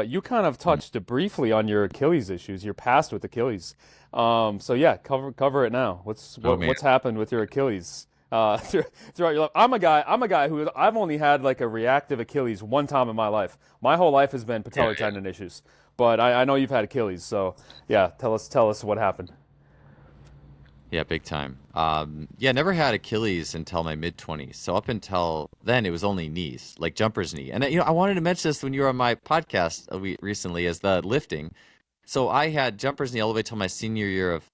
you kind of mm, touched briefly on your Achilles issues, your past with Achilles. So yeah, cover it now. oh man. What's happened with your Achilles throughout your life? I'm a guy who I've only had like a reactive Achilles one time in my life. My whole life has been Yeah, patellar yeah. tendon issues, but I know you've had Achilles, so yeah, tell us what happened. Yeah, big time. Yeah, never had Achilles until my mid 20s. So up until then, it was only knees, like jumper's knee. And I wanted to mention this when you were on my podcast recently, as the lifting. So I had jumper's knee all the way till my senior year of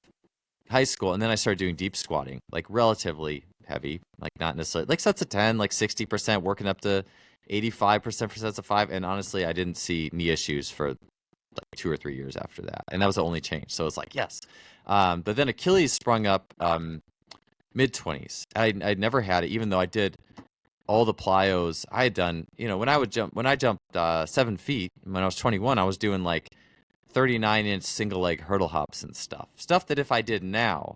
high school, and then I started doing deep squatting, like relatively heavy, like not necessarily like sets of 10, like 60%, working up to 85% for sets of 5. And honestly, I didn't see knee issues for like 2 or 3 years after that, and that was the only change. So it's like yes, but then Achilles sprung up mid 20s. I'd never had it, even though I did all the plyos I had done. When I jumped 7 feet when I was 21, I was doing like 39-inch single leg hurdle hops and stuff that if I did now,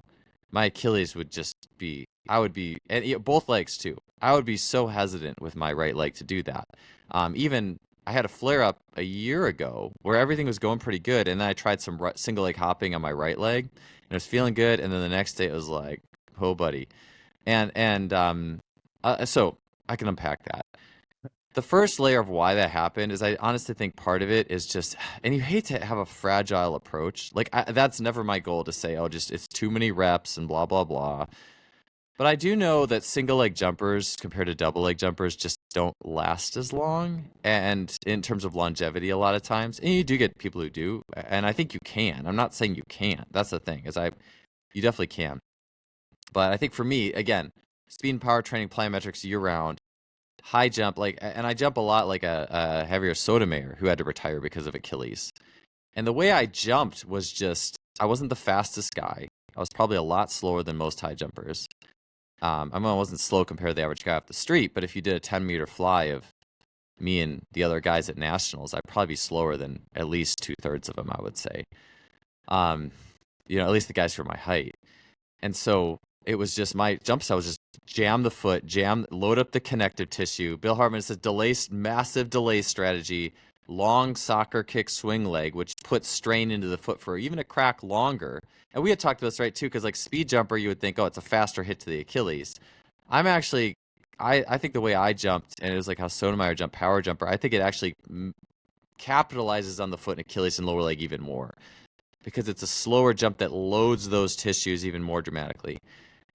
my Achilles would just be, I would be, and both legs too. I would be so hesitant with my right leg to do that. Even I had a flare up a year ago where everything was going pretty good, and then I tried some single leg hopping on my right leg, and it was feeling good, and then the next day it was like, oh buddy, and so I can unpack that. The first layer of why that happened is I honestly think part of it is just, and you hate to have a fragile approach. Like that's never my goal to say, oh, just it's too many reps and blah blah blah. But I do know that single leg jumpers compared to double leg jumpers just don't last as long, and in terms of longevity, a lot of times, and you do get people who do, and I think you can. I'm not saying you can't. That's the thing, you definitely can. But I think for me, again, speed and power training, plyometrics year round, high jump, like, and I jump a lot like a heavier Sotomayor who had to retire because of Achilles. And the way I jumped was just, I wasn't the fastest guy. I was probably a lot slower than most high jumpers. I mean, I wasn't slow compared to the average guy off the street, but if you did a 10-meter fly of me and the other guys at nationals, I'd probably be slower than at least two-thirds of them, I would say. Um, at least the guys for my height. And so it was just my jump style was just jam the foot, load up the connective tissue. Bill Hartman says massive delay strategy, long soccer kick swing leg, which puts strain into the foot for even a crack longer. And we had talked about this, right, too, because like speed jumper, you would think, oh, it's a faster hit to the Achilles. I'm actually, I think the way I jumped, and it was like how Sotomayor jumped, power jumper, I think it actually capitalizes on the foot and Achilles and lower leg even more because it's a slower jump that loads those tissues even more dramatically.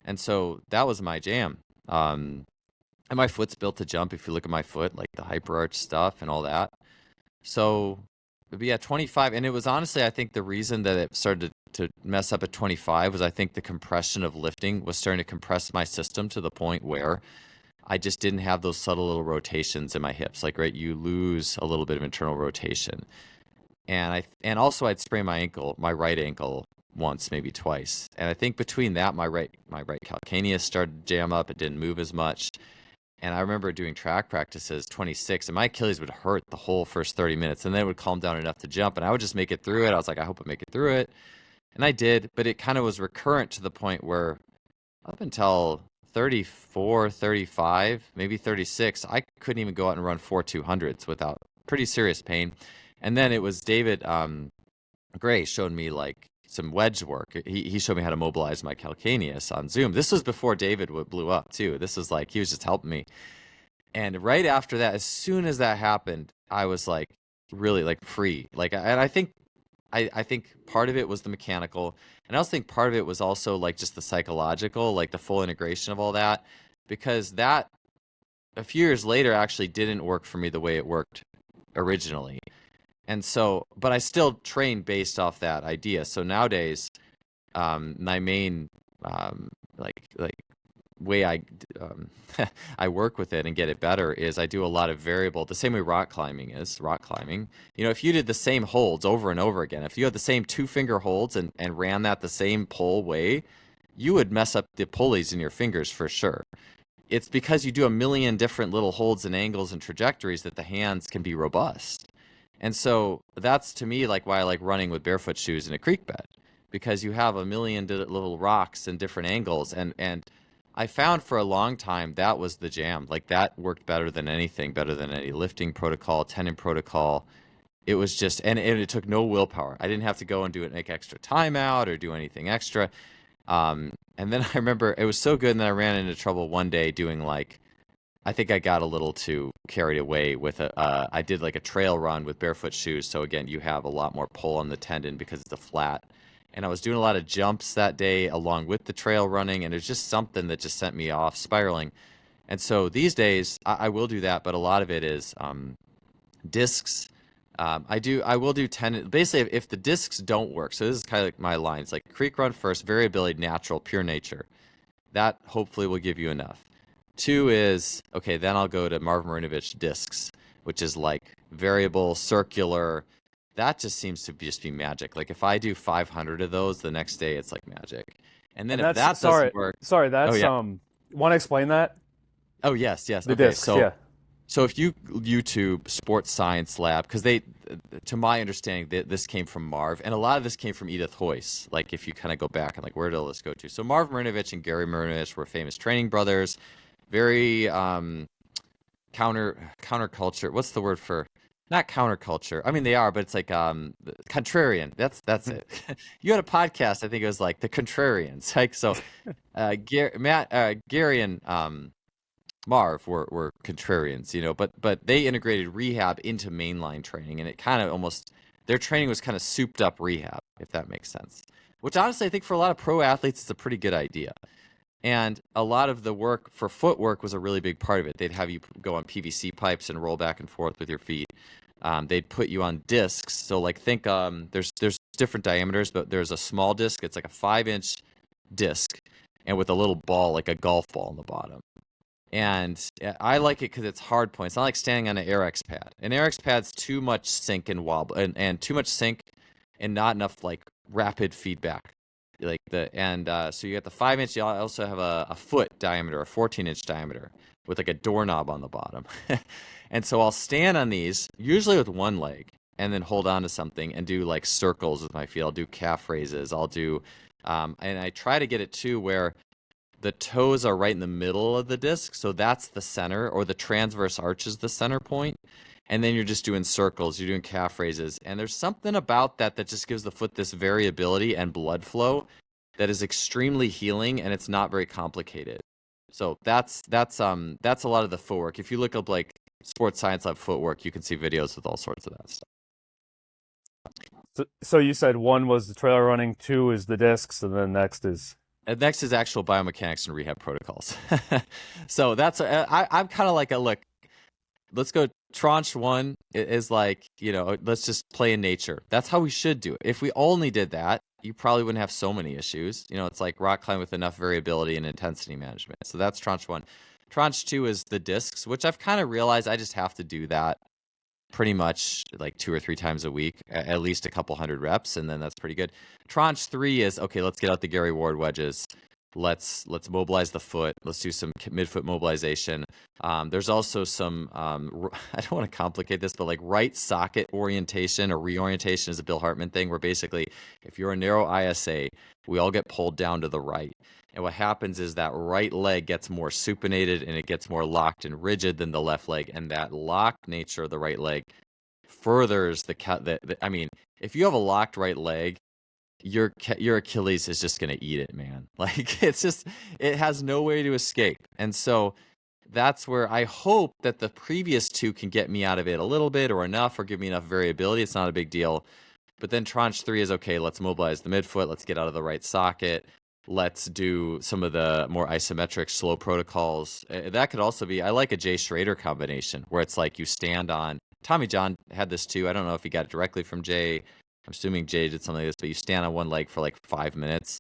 And so that was my jam. And my foot's built to jump. If you look at my foot, like the hyperarch stuff and all that. So, but yeah, 25. And it was honestly, I think the reason that it started to mess up at 25 was I think the compression of lifting was starting to compress my system to the point where I just didn't have those subtle little rotations in my hips. Like, right, you lose a little bit of internal rotation. And also I'd sprained my right ankle once, maybe twice. And I think between that, my right calcaneus started to jam up. It didn't move as much. And I remember doing track practices, 26, and my Achilles would hurt the whole first 30 minutes, and then it would calm down enough to jump, and I would just make it through it. I was like, I hope I make it through it. And I did, but it kind of was recurrent to the point where up until 34, 35, maybe 36, I couldn't even go out and run 4 200s without pretty serious pain. And then it was David Gray showed me like some wedge work. He showed me how to mobilize my calcaneus on Zoom. This was before David blew up too. This was like, he was just helping me. And right after that, as soon as that happened, I was like really like free. Like, and I think part of it was the mechanical, and I also think part of it was also like just the psychological, like the full integration of all that, because that a few years later actually didn't work for me the way it worked originally. And so, but I still train based off that idea. So nowadays, my main like way I work with it and get it better is I do a lot of variable, the same way rock climbing is. Rock climbing, if you did the same holds over and over again, if you had the same 2-finger holds and ran that the same pull way, you would mess up the pulleys in your fingers for sure. It's because you do a million different little holds and angles and trajectories that the hands can be robust. And so that's to me like why I like running with barefoot shoes in a creek bed, because you have a million little rocks and different angles. And I found for a long time that was the jam. Like that worked better than anything, better than any lifting protocol, tendon protocol. It was just, and it took no willpower. I didn't have to go and make extra timeout or do anything extra. And then I remember it was so good, and then I ran into trouble one day doing like, I think I got a little too carried away with I did like a trail run with barefoot shoes. So again, you have a lot more pull on the tendon because it's a flat. and I was doing a lot of jumps that day along with the trail running, and it's just something that just sent me off spiraling. And so these days, I will do that, but a lot of it is discs. I will do tendon. Basically, if the discs don't work, so this is kind of like my lines, like creek run first, variability, natural, pure nature. That hopefully will give you enough. Two is, okay, then I'll go to Marv Marinovich discs, which is like variable, circular. That just seems to just be magic. Like if I do 500 of those, the next day it's like magic. And then And if that's that sorry, doesn't work, sorry. oh That's yeah, Want to explain that? oh yes, yes. The Okay, discs, yeah. so if you YouTube Sports Science Lab, because to my understanding, this came from Marv, and a lot of this came from Edith Hoyce. Like if you kind of go back and like where did all this go to? So Marv Marinovich and Gary Marinovich were famous training brothers, very counterculture. What's the word for? Not counterculture. I mean they are, but it's like contrarian. That's it. You had a podcast. I think it was like the Contrarians. Like so, Gary and Marv were contrarians, but they integrated rehab into mainline training, and it kind of almost their training was kind of souped up rehab, if that makes sense. Which honestly, I think for a lot of pro athletes, it's a pretty good idea. And a lot of the work for footwork was a really big part of it. They'd have you go on PVC pipes and roll back and forth with your feet. They'd put you on discs. So like think there's different diameters, but there's a small disc. It's like a 5-inch disc, and with a little ball, like a golf ball on the bottom. And I like it because it's hard point. It's not like standing on an RX pad. An RX pad's too much sink and wobble, and too much sink, and not enough like rapid feedback. So you got the 5-inch. You also have a foot diameter, a 14-inch diameter, with like a doorknob on the bottom. And so I'll stand on these usually with one leg, and then hold on to something and do like circles with my feet. I'll do calf raises. I'll do, and I try to get it too where the toes are right in the middle of the disc, so that's the center, or the transverse arch is the center point. And then you're just doing circles, you're doing calf raises. And there's something about that just gives the foot this variability and blood flow that is extremely healing, and it's not very complicated. So that's a lot of the footwork. If you look up like Sports Science Lab footwork, you can see videos with all sorts of that stuff. So you said one was the trail running, two is the discs, and then next is Next is actual biomechanics and rehab protocols. So I'm kind of like look, let's go. Tranche one is like, let's just play in nature. That's how we should do it. If we only did that, you probably wouldn't have so many issues. It's like rock climbing with enough variability and intensity management. So that's tranche one. Tranche two is the discs, which I've kind of realized I just have to do that pretty much like 2 or 3 times a week, at least a couple hundred reps, and then that's pretty good. Tranche three is, okay, let's get out the Gary Ward wedges. Let's mobilize the foot. Let's do some midfoot mobilization. There's also some, I don't want to complicate this, but like right socket orientation or reorientation is a Bill Hartman thing where basically if you're a narrow ISA, we all get pulled down to the right. And what happens is that right leg gets more supinated and it gets more locked and rigid than the left leg. And that locked nature of the right leg furthers I mean, if you have a locked right leg, your Achilles is just going to eat it, man. Like it has no way to escape. And so that's where I hope that the previous two can get me out of it a little bit or enough, or give me enough variability. It's not a big deal. But then tranche three is, okay, let's mobilize the midfoot. Let's get out of the right socket. Let's do some of the more isometric slow protocols. That could also be, I like a Jay Schrader combination where it's like you stand on, Tommy John had this too. I don't know if he got it directly from Jay. I'm assuming Jay did something like this, but you stand on one leg for like 5 minutes,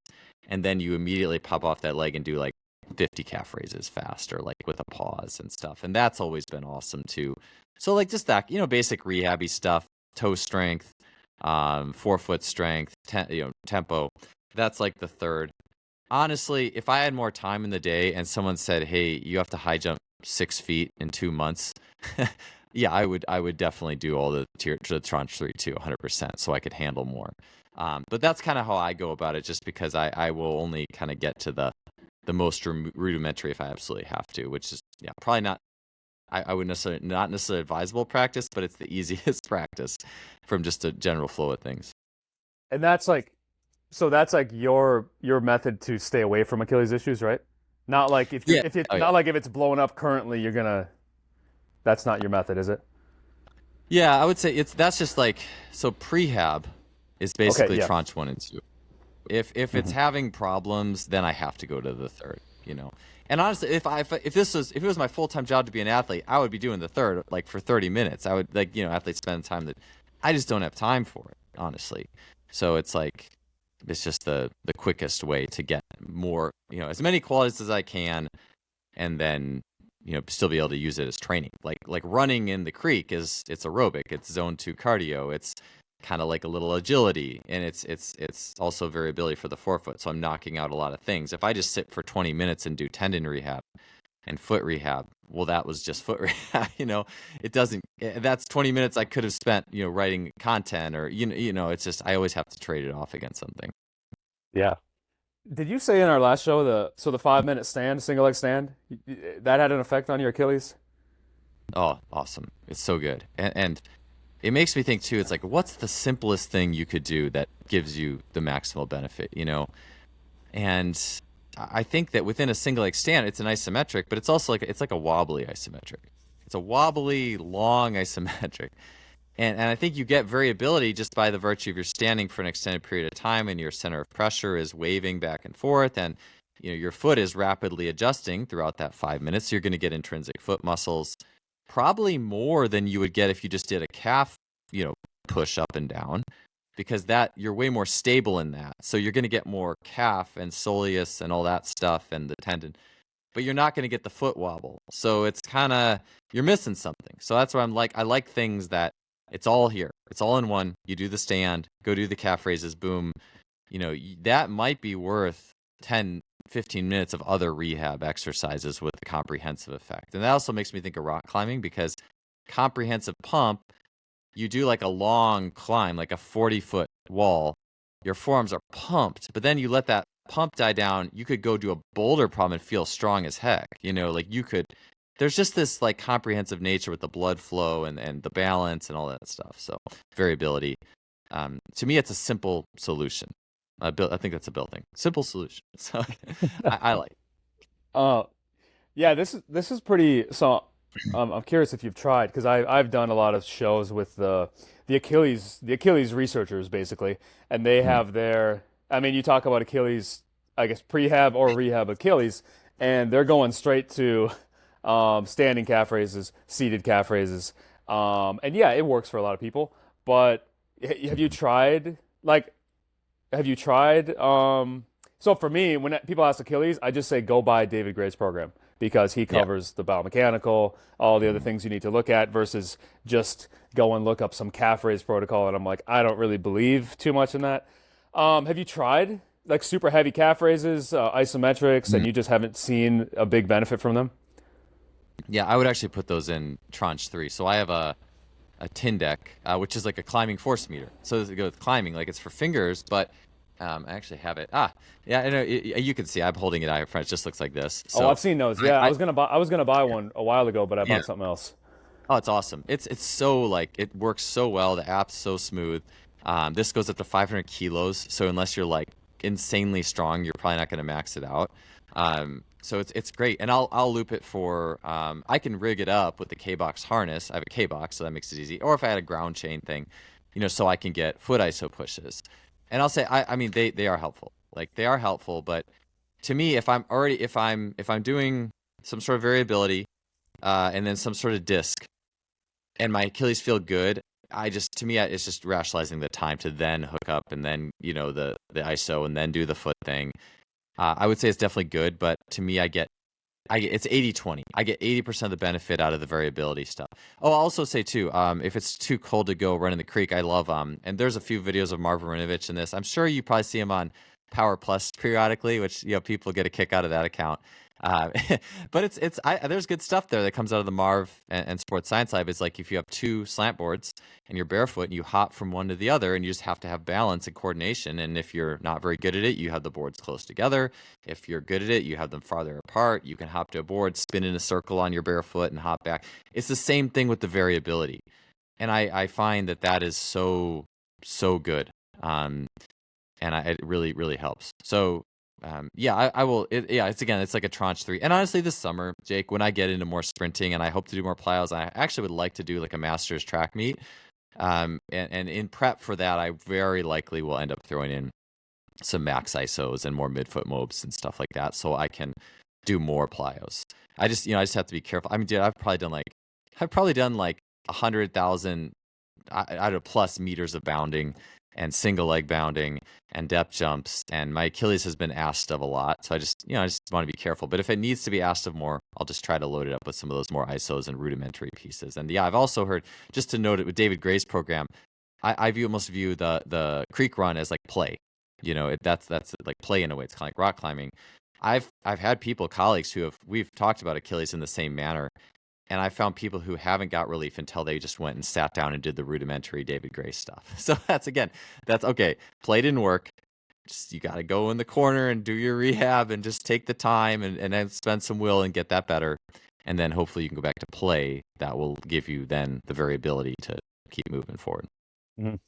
and then you immediately pop off that leg and do like 50 calf raises faster, like with a pause and stuff. And that's always been awesome too. So like just that, basic rehabby stuff, toe strength, forefoot strength, tempo. That's like the third. Honestly, if I had more time in the day and someone said, hey, you have to high jump 6 feet in 2 months, yeah, I would definitely do all the tranche 3 too, 100%, so I could handle more. But that's kind of how I go about it, just because I will only kind of get to the most rudimentary if I absolutely have to, which is probably not. I would not necessarily advisable practice, but it's the easiest practice from just a general flow of things. And that's like your method to stay away from Achilles issues, right? Not like if it's blowing up currently, you're gonna. That's not your method, is it? Yeah, I would say that's just like, so prehab is basically tranche 1 and 2. If it's Mhm. having problems, then I have to go to the third, you know. And honestly, if it was my full-time job to be an athlete, I would be doing the third like for 30 minutes. I would like, athletes spend time that I just don't have time for it, honestly. So it's like it's just the quickest way to get more, as many qualities as I can, and then still be able to use it as training. Like running in the creek it's aerobic, it's zone 2 cardio, it's kind of like a little agility, and it's also variability for the forefoot. So I'm knocking out a lot of things. If I just sit for 20 minutes and do tendon rehab and foot rehab, well, that was just foot rehab. It doesn't. That's 20 minutes I could have spent writing content, or it's just I always have to trade it off against something. Yeah. Did you say in our last show the 5 minute stand, single leg stand, that had an effect on your Achilles? Oh, awesome. It's so good. And it makes me think too, it's like, what's the simplest thing you could do that gives you the maximal benefit, And I think that within a single leg stand, it's an isometric, but it's also like a wobbly isometric. It's a wobbly, long isometric. And I think you get variability just by the virtue of you're standing for an extended period of time, and your center of pressure is waving back and forth, and your foot is rapidly adjusting throughout that 5 minutes. So you're going to get intrinsic foot muscles, probably more than you would get if you just did a calf, push up and down, because that you're way more stable in that. So you're going to get more calf and soleus and all that stuff and the tendon, but you're not going to get the foot wobble. So it's kind of, you're missing something. So that's why I like things that it's all here. It's all in one. You do the stand, go do the calf raises, boom. That might be worth 10, 15 minutes of other rehab exercises with the comprehensive effect. And that also makes me think of rock climbing, because comprehensive pump, you do like a long climb, like a 40-foot wall. Your forearms are pumped, but then you let that pump die down. You could go do a boulder problem and feel strong as heck. There's just this like comprehensive nature with the blood flow and the balance and all that stuff. So variability. To me, it's a simple solution. I think that's a Bill thing. Simple solution. So I like it. Uh, yeah, this is pretty. So, I'm curious if you've tried, because I've done a lot of shows with the Achilles researchers basically, and they Mhm. have their. I mean, you talk about Achilles, I guess prehab or rehab Achilles, and they're going straight to standing calf raises, seated calf raises, and yeah, it works for a lot of people. But have you tried like have you tried? So for me, when people ask Achilles, I just say go buy David Gray's program, because he Yeah. covers the biomechanical, all the other Mhm. things you need to look at, versus just go and look up some calf raise protocol. And I'm like, I don't really believe too much in that. Have you tried like super heavy calf raises, isometrics, and Mhm. you just haven't seen a big benefit from them? Yeah, I would actually put those in tranche 3. So I have a Tindec, which is like a climbing force meter. So to go with climbing, like it's for fingers, but I actually have it. Yeah, I know, you can see I'm holding it out in front. It just looks like this. Oh, So I've seen those. I, Yeah, I I was gonna buy one a while ago, but I yeah. bought something else. Oh, it's awesome. It's so like it works so well. The app's so smooth. This goes up to 500 kilos. So unless you're like insanely strong, you're probably not going to max it out. So it's great, and I'll loop it for. I can rig it up with the K box harness. I have a K box, so that makes it easy. Or if I had a ground chain thing, so I can get foot iso pushes. And I'll say, I mean, they are helpful. Like they are helpful, but to me, if I'm doing some sort of variability, and then some sort of disc, and my Achilles feel good, to me it's just rationalizing the time to then hook up, and then the ISO, and then do the foot thing. I would say it's definitely good, but to me I get it's 80/20. I get 80% of the benefit out of the variability stuff. Oh, I'll also say too, if it's too cold to go run in the creek, I love and there's a few videos of Marvin Marinovich in this. I'm sure you probably see him on Power Plus periodically, which people get a kick out of that account. Uh, but there's good stuff there that comes out of the Marv and Sports Science Lab. It's like if you have two slant boards and you're barefoot and you hop from one to the other, and you just have to have balance and coordination. And if you're not very good at it, you have the boards close together. If you're good at it, you have them farther apart. You can hop to a board, spin in a circle on your barefoot, and hop back. It's the same thing with the variability, and I find that is so good. Um, and it really really helps. So yeah, I will. Yeah, it's like a tranche 3. And honestly, this summer, Jake, when I get into more sprinting and I hope to do more plyos, I actually would like to do like a masters track meet. And in prep for that, I very likely will end up throwing in some max isos and more midfoot mobs and stuff like that, so I can do more plyos. I just have to be careful. I mean, dude, I've probably done like 100,000 out of plus meters of bounding and single leg bounding and depth jumps, and my Achilles has been asked of a lot. So I just want to be careful. But if it needs to be asked of more, I'll just try to load it up with some of those more isos and rudimentary pieces. And yeah, I've also heard, just to note it with David Gray's program, almost view the creek run as like play. That's like play in a way. It's kind of like rock climbing. I've had people, colleagues, we've talked about Achilles in the same manner, and I found people who haven't got relief until they just went and sat down and did the rudimentary David Gray stuff. So that's okay. Play didn't work. Just, you got to go in the corner and do your rehab and just take the time and then spend some will and get that better. And then hopefully you can go back to play. That will give you then the variability to keep moving forward. Mhm.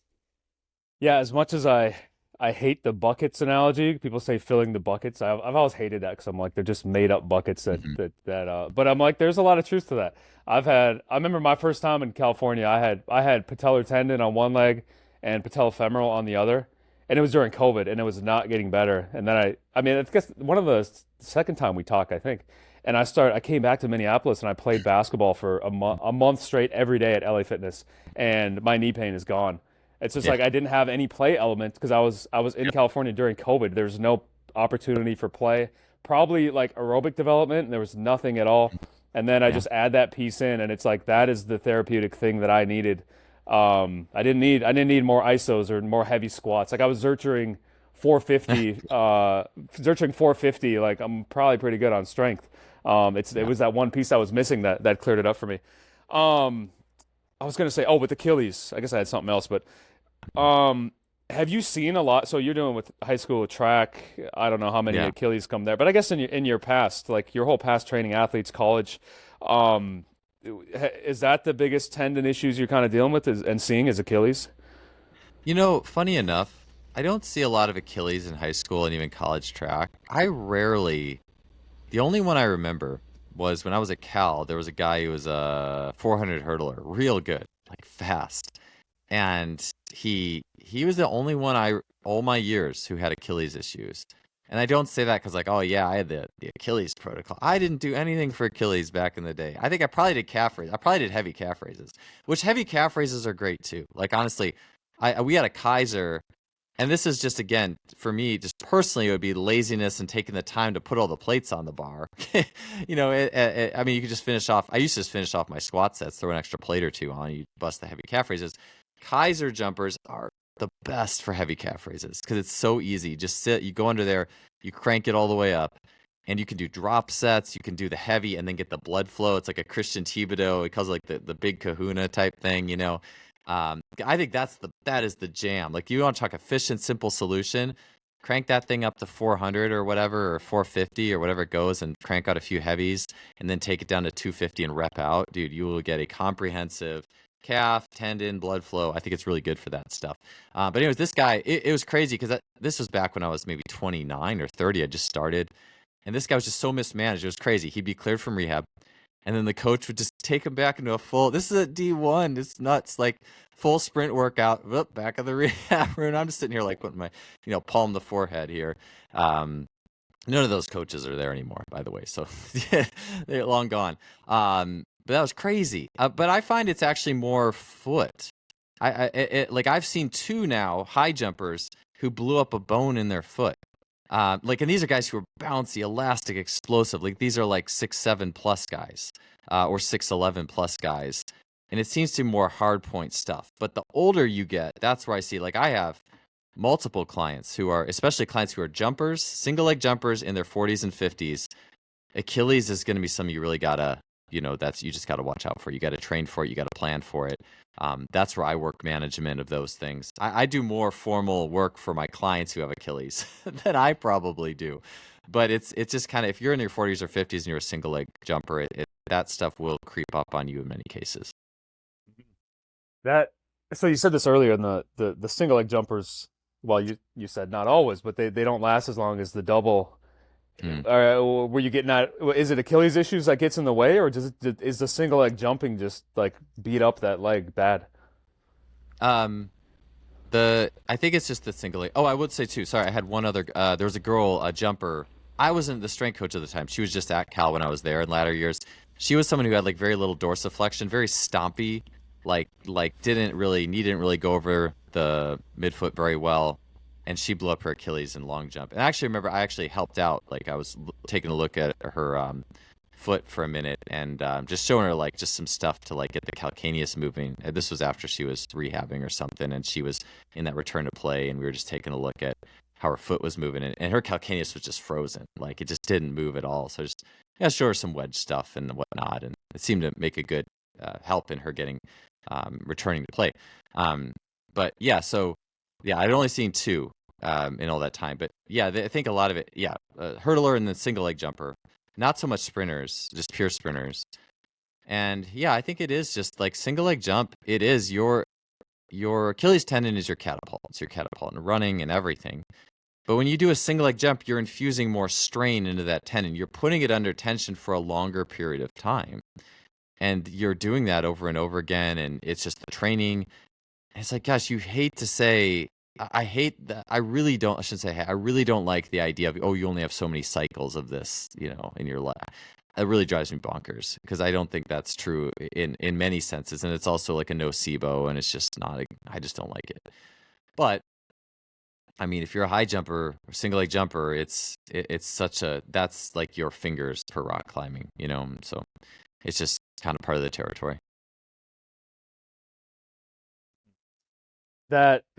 Yeah, as much as I hate the buckets analogy, people say filling the buckets. I've always hated that because I'm like they're just made up buckets Hmm. but I'm like there's a lot of truth to that. I remember my first time in California, I had patellar tendon on one leg and patellofemoral on the other, and it was during COVID and it was not getting better. And then I mean I guess one of the second time we talked, I think. And I came back to Minneapolis and I played basketball for a month straight every day at LA Fitness, and my knee pain is gone. It's just Yeah. like I didn't have any play element because I was in California during COVID. There's no opportunity for play. Probably like aerobic development, and there was nothing at all. And then I Yeah. just add that piece in, and it's like that is the therapeutic thing that I needed. I didn't need more isos or more heavy squats. Like I was zerchering 450, zerchering 450. Like I'm probably pretty good on strength. It Yeah. was that one piece I was missing that cleared it up for me. Um, I was gonna say, oh, with Achilles, I guess I had something else, but um, have you seen a lot? So you're doing with high school track. I don't know how many Yeah. Achilles come there, but I guess in your past, like your whole past training athletes, college, um, is that the biggest tendon issues you're kind of dealing with and seeing is Achilles? Funny enough, I don't see a lot of Achilles in high school and even college track. The only one I remember was when I was at Cal, there was a guy who was a 400 hurdler, real good, like fast. And he was the only one all my years who had Achilles issues. And I don't say that because like, oh yeah, I had the Achilles protocol. I didn't do anything for Achilles back in the day. I think I probably did calf raises. I probably did heavy calf raises, which heavy calf raises are great too. Like honestly, we had a Kaiser, and this is just again for me, just personally, it would be laziness and taking the time to put all the plates on the bar. I mean, you could just finish off. I used to just finish off my squat sets, throw an extra plate or two on, you bust the heavy calf raises. Kaiser jumpers are the best for heavy calf raises because it's so easy. Just sit, you go under there, you crank it all the way up, and you can do drop sets. You can do the heavy and then get the blood flow. It's like a Christian Thibodeau. It calls it like the big Kahuna type thing. I think that is the jam. Like you want to talk efficient, simple solution. Crank that thing up to 400 or whatever, or 450 or whatever it goes, and crank out a few heavies, and then take it down to 250 and rep out. Dude, you will get a comprehensive calf, tendon, blood flow. I think it's really good for that stuff. But anyways, this guy, it was crazy because this was back when I was maybe 29 or 30. I just started, and this guy was just so mismanaged. It was crazy. He'd be cleared from rehab, and then the coach would just take him back into a full. This is a D1. It's nuts. Like full sprint workout. Whoop, back of the rehab room. I'm just sitting here like putting my, palm to forehead here. None of those coaches are there anymore, by the way. So they're long gone. But that was crazy. But I find it's actually more foot. Like I've seen two now high jumpers who blew up a bone in their foot. And these are guys who are bouncy, elastic, explosive. Like these are like 6'7" plus guys, or 6'11" plus guys. And it seems to be more hard point stuff. But the older you get, that's where I see, like I have multiple clients especially clients who are jumpers, single leg jumpers in their 40s and 50s. Achilles is going to be something you really gotta, you just gotta watch out for. You gotta train for it. You gotta plan for it. That's where I work management of those things. I do more formal work for my clients who have Achilles than I probably do. But it's just kind of, if you're in your 40s or 50s and you're a single leg jumper, that stuff will creep up on you in many cases. That so you said this earlier in the single leg jumpers. Well, you said not always, but they don't last as long as the double. Mm. Were you getting at? Is it Achilles issues that gets in the way, or is the single leg jumping just like beat up that leg bad? Um, I think it's just the single leg. Oh, I would say too. Sorry, I had one other. There was a girl, a jumper. I wasn't the strength coach at the time. She was just at Cal when I was there in latter years. She was someone who had like very little dorsiflexion, very stompy, like didn't really go over the midfoot very well, and she blew up her Achilles in long jump. And I actually remember I actually helped out. Like I was taking a look at her foot for a minute and just showing her like just some stuff to like get the calcaneus moving. This was after she was rehabbing or something, and she was in that return to play, and we were just taking a look at how her foot was moving, and her calcaneus was just frozen, like it just didn't move at all. So just yeah, show her some wedge stuff and whatnot, and it seemed to make a good help in her getting returning to play. But yeah, so yeah, I'd only seen two in all that time, but yeah, I think a lot of it, yeah, hurdler and then single leg jumper. Not so much sprinters, just pure sprinters. And yeah, I think it is just like single leg jump. It is your Achilles tendon is your catapult. It's your catapult and running and everything. But when you do a single leg jump, you're infusing more strain into that tendon. You're putting it under tension for a longer period of time. And you're doing that over and over again. And it's just the training. And it's like, gosh, you hate to say, I hate that. I really don't, I shouldn't say, I really don't like the idea of, oh, you only have so many cycles of this, in your life. It really drives me bonkers because I don't think that's true in many senses. And it's also like a nocebo and it's just not, I just don't like it. But I mean, if you're a high jumper or single leg jumper, it's such a, that's like your fingers per rock climbing, so it's just kind of part of the territory.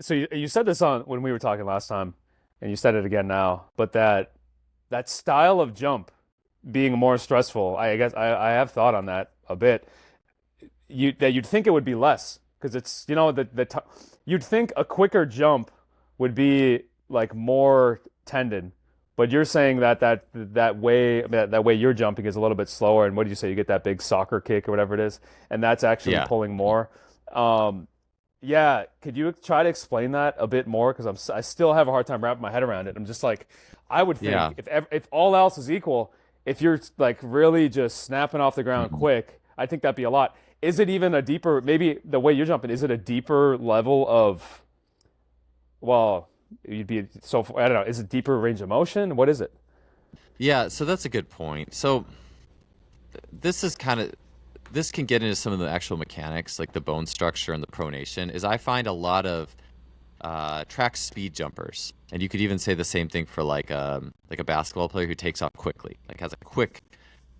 So you said this on when we were talking last time, and you said it again now, but that style of jump being more stressful, I guess I have thought on that a bit. You'd think it would be less because it's you'd think a quicker jump would be like more tendon, but you're saying that way you're jumping is a little bit slower, and what do you say? You get that big soccer kick or whatever it is, and that's actually Yeah. pulling more. Um, yeah, could you try to explain that a bit more? Because I still have a hard time wrapping my head around it. I'm just like, I would think Yeah. if all else is equal, if you're like really just snapping off the ground Mhm. quick, I think that'd be a lot. Is it even a deeper, maybe the way you're jumping, is it a deeper level of, well, you'd be so, I don't know, is it deeper range of motion? What is it? Yeah, so that's a good point. So this is kind of this can get into some of the actual mechanics, like the bone structure and the pronation. Is I find a lot of track speed jumpers, and you could even say the same thing for like a basketball player who takes off quickly, like has a quick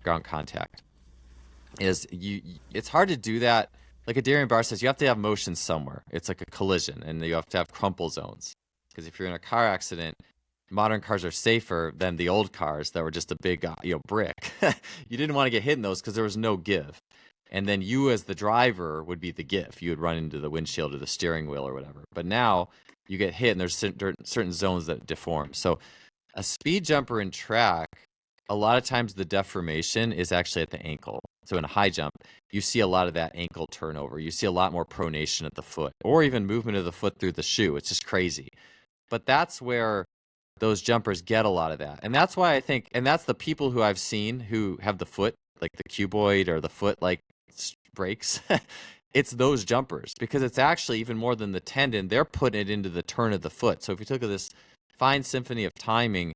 ground contact. Is it's hard to do that. Like a Darian Barr says, you have to have motion somewhere. It's like a collision, and you have to have crumple zones. Because if you're in a car accident, modern cars are safer than the old cars that were just a big brick. You didn't want to get hit in those because there was no give. And then you as the driver would be the give. You would run into the windshield or the steering wheel or whatever. But now you get hit and there's certain zones that deform. So a speed jumper in track, a lot of times the deformation is actually at the ankle. So in a high jump, you see a lot of that ankle turnover. You see a lot more pronation at the foot or even movement of the foot through the shoe. It's just crazy. But that's where those jumpers get a lot of that. And that's why I think, and that's the people who I've seen who have the foot, like the cuboid or the foot like breaks. It's those jumpers because it's actually even more than the tendon. They're putting it into the turn of the foot. So if you look at this fine symphony of timing,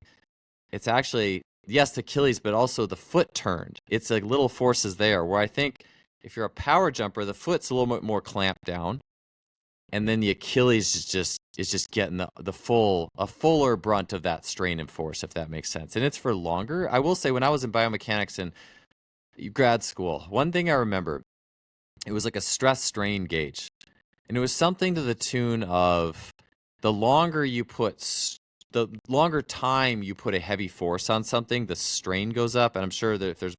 it's actually, yes, the Achilles, but also the foot turned. It's like little forces there where I think if you're a power jumper, the foot's a little bit more clamped down. And then the Achilles is just getting the fuller brunt of that strain and force, if that makes sense. And it's for longer. I will say when I was in biomechanics in grad school, one thing I remember, it was like a stress strain gauge. And it was something to the tune of the longer the longer time you put a heavy force on something, the strain goes up. And I'm sure that if there's,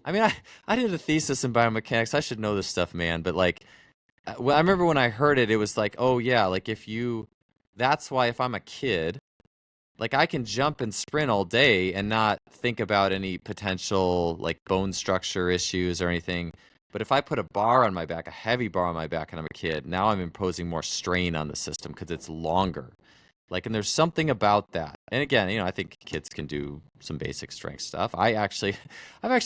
I mean, I did a thesis in biomechanics. I should know this stuff, man. But like, well, I remember when I heard it, it was like, oh yeah, like that's why if I'm a kid, like I can jump and sprint all day and not think about any potential like bone structure issues or anything. But if I put a bar on my back, a heavy bar on my back, and I'm a kid, now I'm imposing more strain on the system because it's longer. Like, and there's something about that. And again, I think kids can do some basic strength stuff. I've actually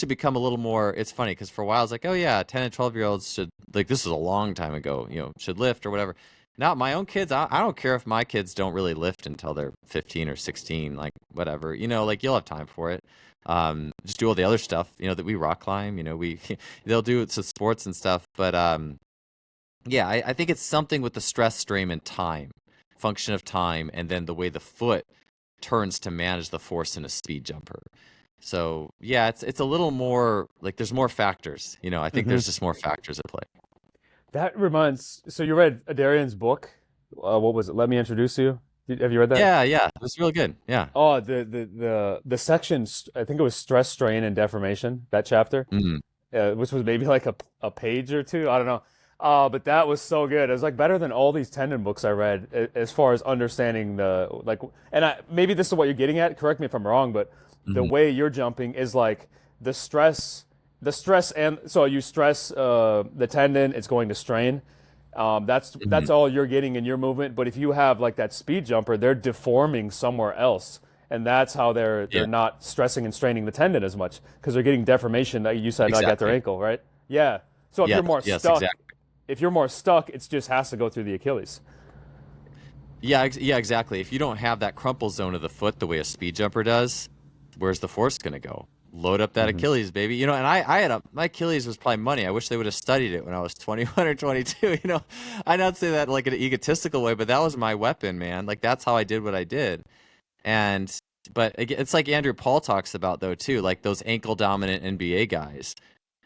become a little more, it's funny because for a while I was like, oh yeah, 10 and 12-year-olds should, like this was a long time ago, should lift or whatever. Now, my own kids, I don't care if my kids don't really lift until they're 15 or 16, like whatever. Like you'll have time for it. Just do all the other stuff, that we rock climb, we they'll do it to sports and stuff. But yeah, I think it's something with the stress, strain, and time, function of time, and then the way the foot turns to manage the force in a speed jumper. So yeah, it's a little more like there's more factors. I think Hmm. there's just more factors at play. That reminds. So you read Adarian's book? What was it? Let me introduce you. Have you read that? Yeah, yeah, it was real good. Yeah. Oh, the sections. I think it was stress, strain, and deformation. That chapter, Mm, which was maybe like a page or two. I don't know. But that was so good. It was like better than all these tendon books I read as far as understanding the like. And maybe this is what you're getting at. Correct me if I'm wrong, but the mhm, way you're jumping is like the stress, the stress, and so you stress the tendon, it's going to strain. That's mhm. all you're getting in your movement. But if you have like that speed jumper, they're deforming somewhere else, and that's how they're Yeah, not stressing and straining the tendon as much because they're getting deformation that you said like at their exactly. ankle, right? Yeah. So Yeah, yes, exactly. if you're more stuck, it just has to go through the Achilles. Yeah, yeah, exactly. If you don't have that crumple zone of the foot the way a speed jumper does, where's the force going to go? Load up that Hmm. Achilles, baby. And I had my Achilles was probably money. I wish they would have studied it when I was 21 or 22. I not say that like in an egotistical way, but that was my weapon, man. Like that's how I did what I did. And but it's like Andrew Paul talks about though too, like those ankle dominant NBA guys.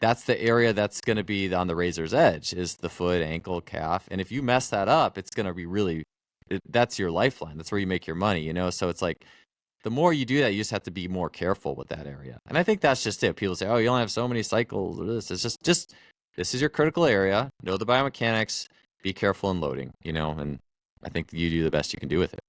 That's the area that's going to be on the razor's edge is the foot, ankle, calf. And if you mess that up, it's going to be that's your lifeline. That's where you make your money. So it's like the more you do that, you just have to be more careful with that area. And I think that's just it. People say, "Oh, you only have so many cycles or this." It's just this is your critical area. Know the biomechanics. Be careful in loading. And I think you do the best you can do with it.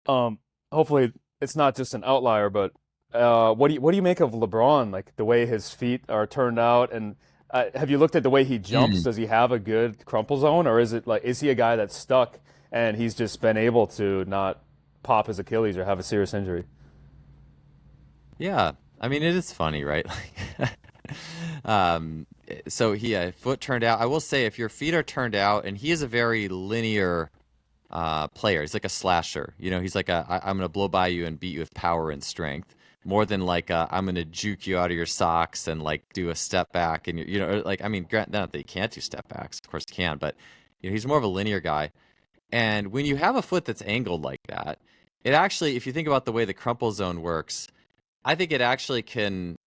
Um, Hopefully it's not just an outlier, but what do you make of LeBron? Like the way his feet are turned out, and have you looked at the way he jumps? Mm. Does he have a good crumple zone, or is he a guy that's stuck and he's just been able to not pop his Achilles or have a serious injury? Yeah, I mean it is funny, right? Like, so foot turned out. I will say, if your feet are turned out, and he is a very linear player. He's like a slasher. He's like I'm gonna blow by you and beat you with power and strength, more than like I'm gonna juke you out of your socks and like do a step back and like I mean, not that he can't do step backs, of course he can, but he's more of a linear guy. And when you have a foot that's angled like that, it actually, if you think about the way the crumple zone works, I think it actually can.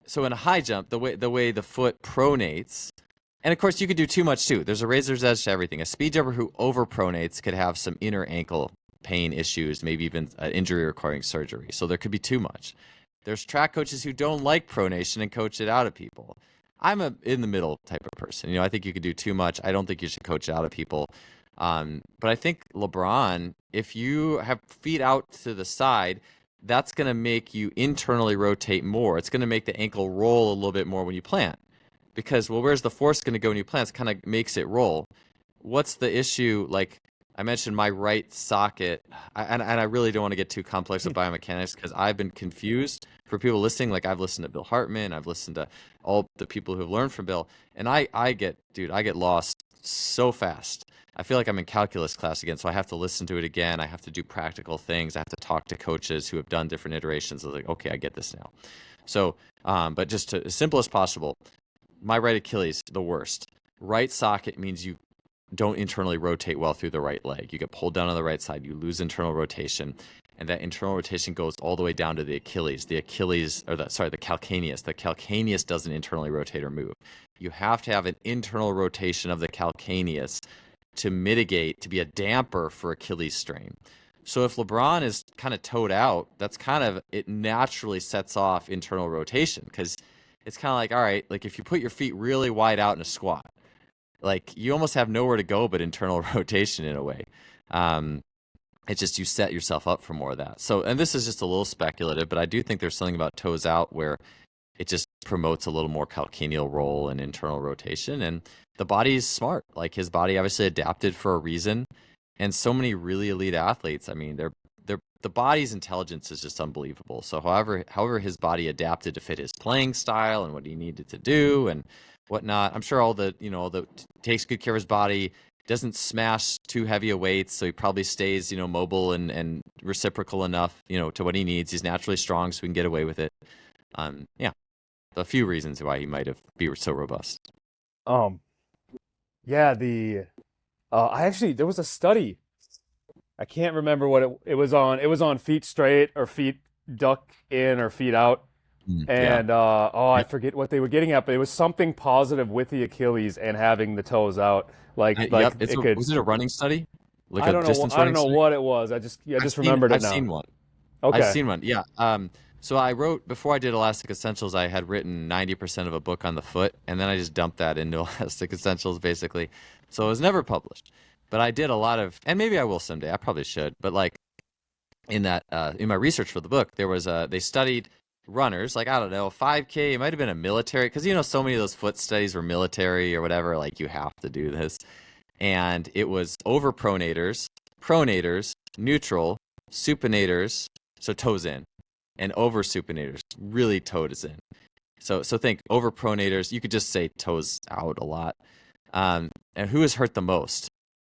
So in a high jump, the way the foot pronates, and of course you could do too much too. There's a razor's edge to everything. A speed jumper who overpronates could have some inner ankle pain issues, maybe even an injury requiring surgery. So there could be too much. There's track coaches who don't like pronation and coach it out of people. I'm a in the middle type of person. I think you could do too much. I don't think you should coach it out of people. But I think LeBron, if you have feet out to the side, that's going to make you internally rotate more. It's going to make the ankle roll a little bit more when you plant. Because, well, where's the force going to go when you plant? It kind of makes it roll. What's the issue? Like I mentioned, my right socket, and I really don't want to get too complex with biomechanics because I've been confused. For people listening, like I've listened to Bill Hartman, I've listened to all the people who've learned from Bill, and I get lost so fast. I feel like I'm in calculus class again, so I have to listen to it again. I have to do practical things. I have to talk to coaches who have done different iterations. I was like, okay, I get this now. So, but just as simple as possible, my right Achilles, the worst. Right socket means you don't internally rotate well through the right leg. You get pulled down on the right side, you lose internal rotation, and that internal rotation goes all the way down to the Achilles. The Achilles, or the calcaneus. The calcaneus doesn't internally rotate or move. You have to have an internal rotation of the calcaneus to mitigate, to be a damper for Achilles strain. So if LeBron is kind of toed out, that's kind of, it naturally sets off internal rotation because it's kind of like, all right, like if you put your feet really wide out in a squat, like you almost have nowhere to go but internal rotation in a way. Um, it's just you set yourself up for more of that. So, and this is just a little speculative, but I do think there's something about toes out where it just promotes a little more calcaneal roll and internal rotation. And the body is smart. Like his body obviously adapted for a reason. And so many really elite athletes, I mean, the body's intelligence is just unbelievable. So however his body adapted to fit his playing style and what he needed to do, and whatnot. I'm sure all the, takes good care of his body, doesn't smash too heavy a weights, so he probably stays, mobile and reciprocal enough, to what he needs. He's naturally strong, so we can get away with it. Yeah, a few reasons why he might have be so robust. Um, yeah, I actually there was a study. I can't remember what it was on. It was on feet straight or feet duck in or feet out. Yeah. And I forget what they were getting at, but it was something positive with the Achilles and having the toes out. Like Yep. it could. Was it a running study? Like I a don't know. distance I don't running know study? what it was. I just remembered it I've now. seen one. I've Okay. seen one. Yeah. So I wrote before I did Elastic Essentials, I had written 90% of a book on the foot, and then I just dumped that into Elastic Essentials basically. So it was never published. But I did a lot of, and maybe I will someday. I probably should. But like in my research for the book, there was they studied runners, like I don't know, 5K. It might have been a military, because so many of those foot studies were military or whatever. Like you have to do this, and it was over pronators, neutral, supinators, so toes in, and over supinators, really toes in. So think over pronators. You could just say toes out a lot. And who is hurt the most?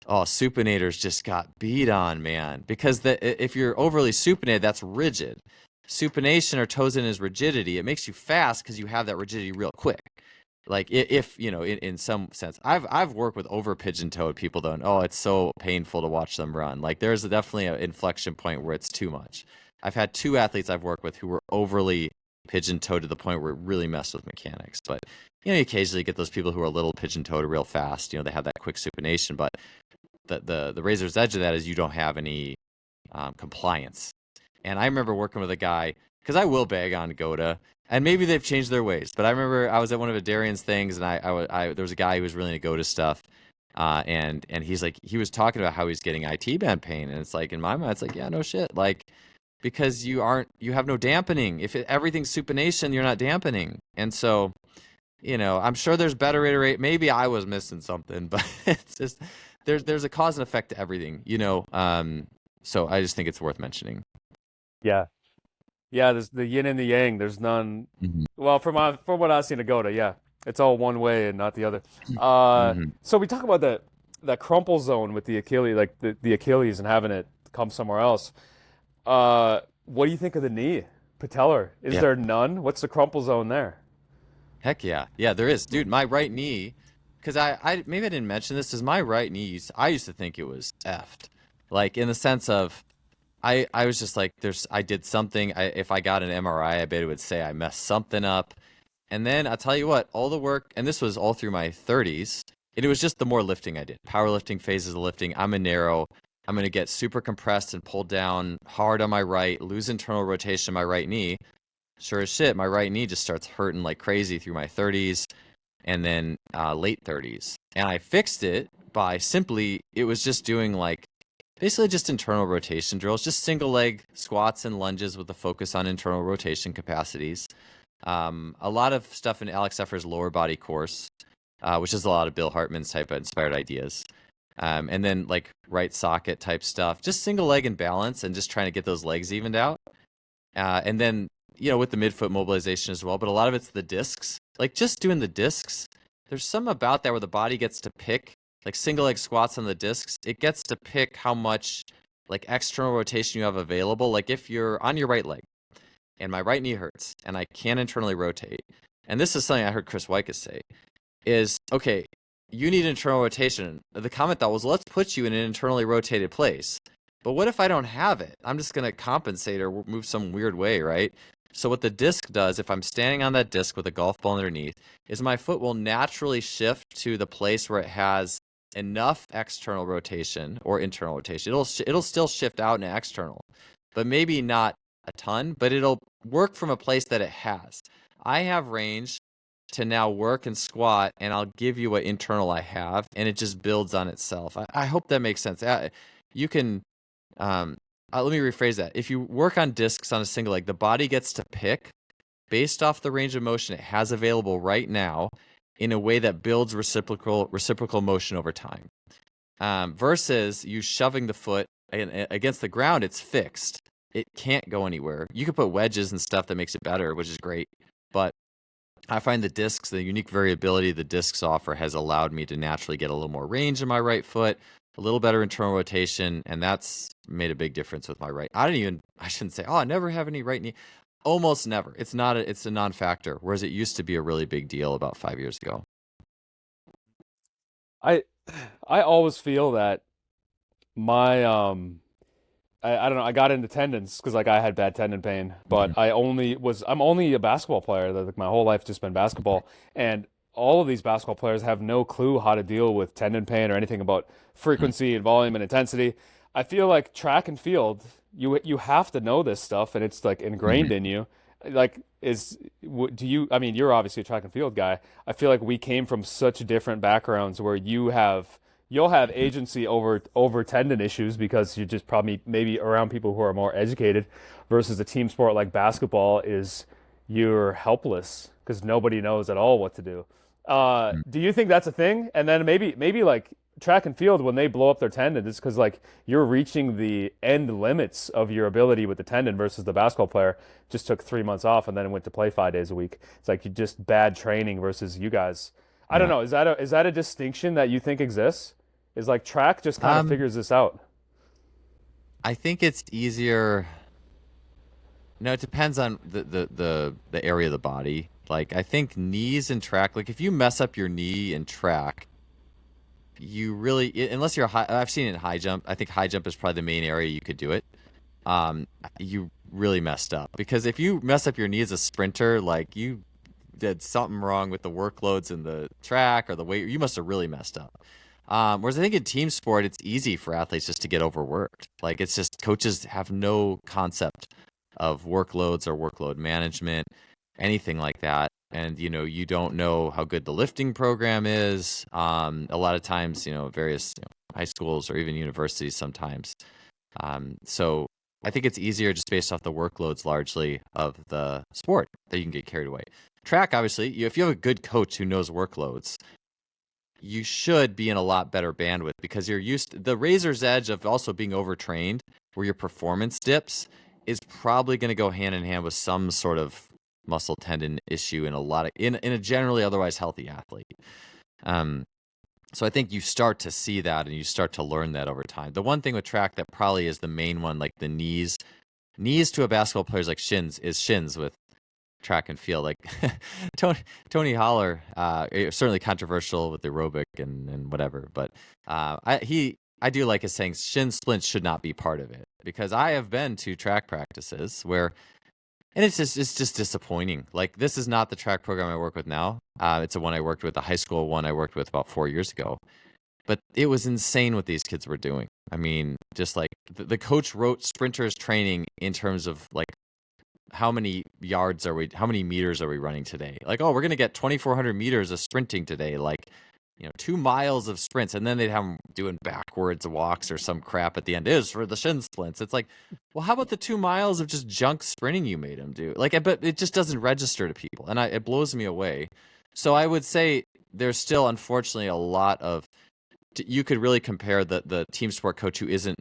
Oh, supinators just got beat on, man. Because if you're overly supinated, that's rigid. Supination or toes in is rigidity. It makes you fast because you have that rigidity real quick. Like if in some sense, I've worked with over pigeon toed people though, and oh, it's so painful to watch them run. Like there's definitely an inflection point where it's too much. I've had two athletes I've worked with who were overly pigeon toed to the point where it really messed with mechanics. But you occasionally get those people who are a little pigeon toed real fast. They have that quick supination, but the razor's edge of that is you don't have any compliance. And I remember working with a guy, because I will bag on Goda, and maybe they've changed their ways. But I remember I was at one of Darian's things, and there was a guy who was really into Goda stuff, and he was talking about how he's getting IT band pain, and it's like in my mind, it's like, yeah, no shit, like because you have no dampening. If everything's supination, you're not dampening, and so I'm sure there's better iterate. Maybe I was missing something, but it's just there's a cause. And effect to everything. So I just think it's worth mentioning. Yeah. Yeah. There's the yin and the yang. There's none. Hmm. Well, from what I've seen to Goda, yeah, it's all one way and not the other. Hmm. So we talk about that crumple zone with the Achilles, like the Achilles, and having it come somewhere else. What do you think of the knee, patellar? Is Yeah. there none? What's the crumple zone there? Heck yeah. Yeah, there is. Dude, my right knee, because I maybe I didn't mention this, is my right knee, I used to think it was effed. Like in the sense of I was just like, I did something. If I got an MRI, I bet it would say I messed something up. And then I'll tell you what, all the work, and this was all through my 30s, and it was just the more lifting I did. Powerlifting phases of lifting. I'm a narrow. I'm going to get super compressed and pulled down hard on my right, lose internal rotation in my right knee. Sure as shit, my right knee just starts hurting like crazy through my 30s and then late 30s. And I fixed it by it was just doing like basically just internal rotation drills, just single leg squats and lunges with a focus on internal rotation capacities. A lot of stuff in Alex Effer's lower body course, which is a lot of Bill Hartman's type of inspired ideas. And then like right socket type stuff, just single leg and balance and just trying to get those legs evened out. And then, with the midfoot mobilization as well, but a lot of it's the discs. Like just doing the discs, there's some about that where the body gets to pick, like single leg squats on the discs, it gets to pick how much like external rotation you have available. Like if you're on your right leg and my right knee hurts and I can't internally rotate, and this is something I heard Chris Wycus say, is okay, you need internal rotation. The comment thought was, let's put you in an internally rotated place. But what if I don't have it? I'm just going to compensate or move some weird way, right? So what the disc does, if I'm standing on that disc with a golf ball underneath, is my foot will naturally shift to the place where it has enough external rotation or internal rotation. It'll still shift out and external, but maybe not a ton, but it'll work from a place that it has. I have range to now work and squat, and I'll give you what internal I have, and it just builds on itself. I hope that makes sense. You can let me rephrase that. If you work on discs on a single leg, the body gets to pick based off the range of motion it has available right now in a way that builds reciprocal motion over time. Versus you shoving the foot against the ground, it's fixed. It can't go anywhere. You could put wedges and stuff that makes it better, which is great. But I find the unique variability the discs offer has allowed me to naturally get a little more range in my right foot, a little better internal rotation, and that's made a big difference with my right. I shouldn't say, oh, I never have any right knee. Almost never. It's a non-factor, whereas it used to be a really big deal about 5 years ago. I I always feel that my I don't know, I got into tendons because like I had bad tendon pain, Mhm. but I'm only a basketball player. Like my whole life just been basketball, and all of these basketball players have no clue how to deal with tendon pain or anything about frequency and volume and intensity. I feel like track and field, you have to know this stuff, and it's like ingrained Mhm. in you. Like, do you? I mean, you're obviously a track and field guy. I feel like we came from such different backgrounds where you'll have Mhm. agency over tendon issues because you're just probably maybe around people who are more educated versus a team sport like basketball is you're helpless because nobody knows at all what to do. Mhm. Do you think that's a thing? And then maybe like track and field when they blow up their tendon, it's because like you're reaching the end limits of your ability with the tendon versus the basketball player just took 3 months off and then went to play 5 days a week. It's like you just bad training versus you guys. I don't Yeah. know. Is that a distinction that you think exists? Is like track just kind of Um, figures this out? I think it's easier. No, it depends on the area of the body. Like I think knees and track, like if you mess up your knee in track, you really unless you're high, I've seen it in high jump. I think high jump is probably the main area you could do it. You really messed up because if you mess up your knee as a sprinter, like you did something wrong with the workloads in the track or the weight, you must have really messed up. Whereas I think in team sport, it's easy for athletes just to get overworked. Like it's just coaches have no concept of workloads or workload management, anything like that. And you don't know how good the lifting program is. A lot of times, various high schools or even universities sometimes. So I think it's easier just based off the workloads largely of the sport that you can get carried away. Track, obviously, if you have a good coach who knows workloads, you should be in a lot better bandwidth because you're used the razor's edge of also being overtrained where your performance dips is probably going to go hand in hand with some sort of muscle tendon issue in a generally otherwise healthy athlete. Um, so I think you start to see that and you start to learn that over time. The one thing with track that probably is the main one, like the knees to a basketball player's like shins with track and field. Like Tony Holler, certainly controversial with aerobic and whatever, but I do like his saying shin splints should not be part of it because I have been to track practices where and it's just disappointing. Like this is not the track program I work with now. It's the one I worked with, the high school one I worked with about 4 years ago. But it was insane what these kids were doing. I mean, just like the coach wrote sprinters training in terms of like how many meters are we running today? Like, oh, we're going to get 2,400 meters of sprinting today. Like, 2 miles of sprints. And then they'd have them doing backwards walks or some crap at the end is for the shin splints. It's like, well, how about the 2 miles of just junk sprinting you made them do? Like, but it just doesn't register to people. And it blows me away. So I would say there's still, unfortunately, a lot of you could really compare the team sport coach who isn't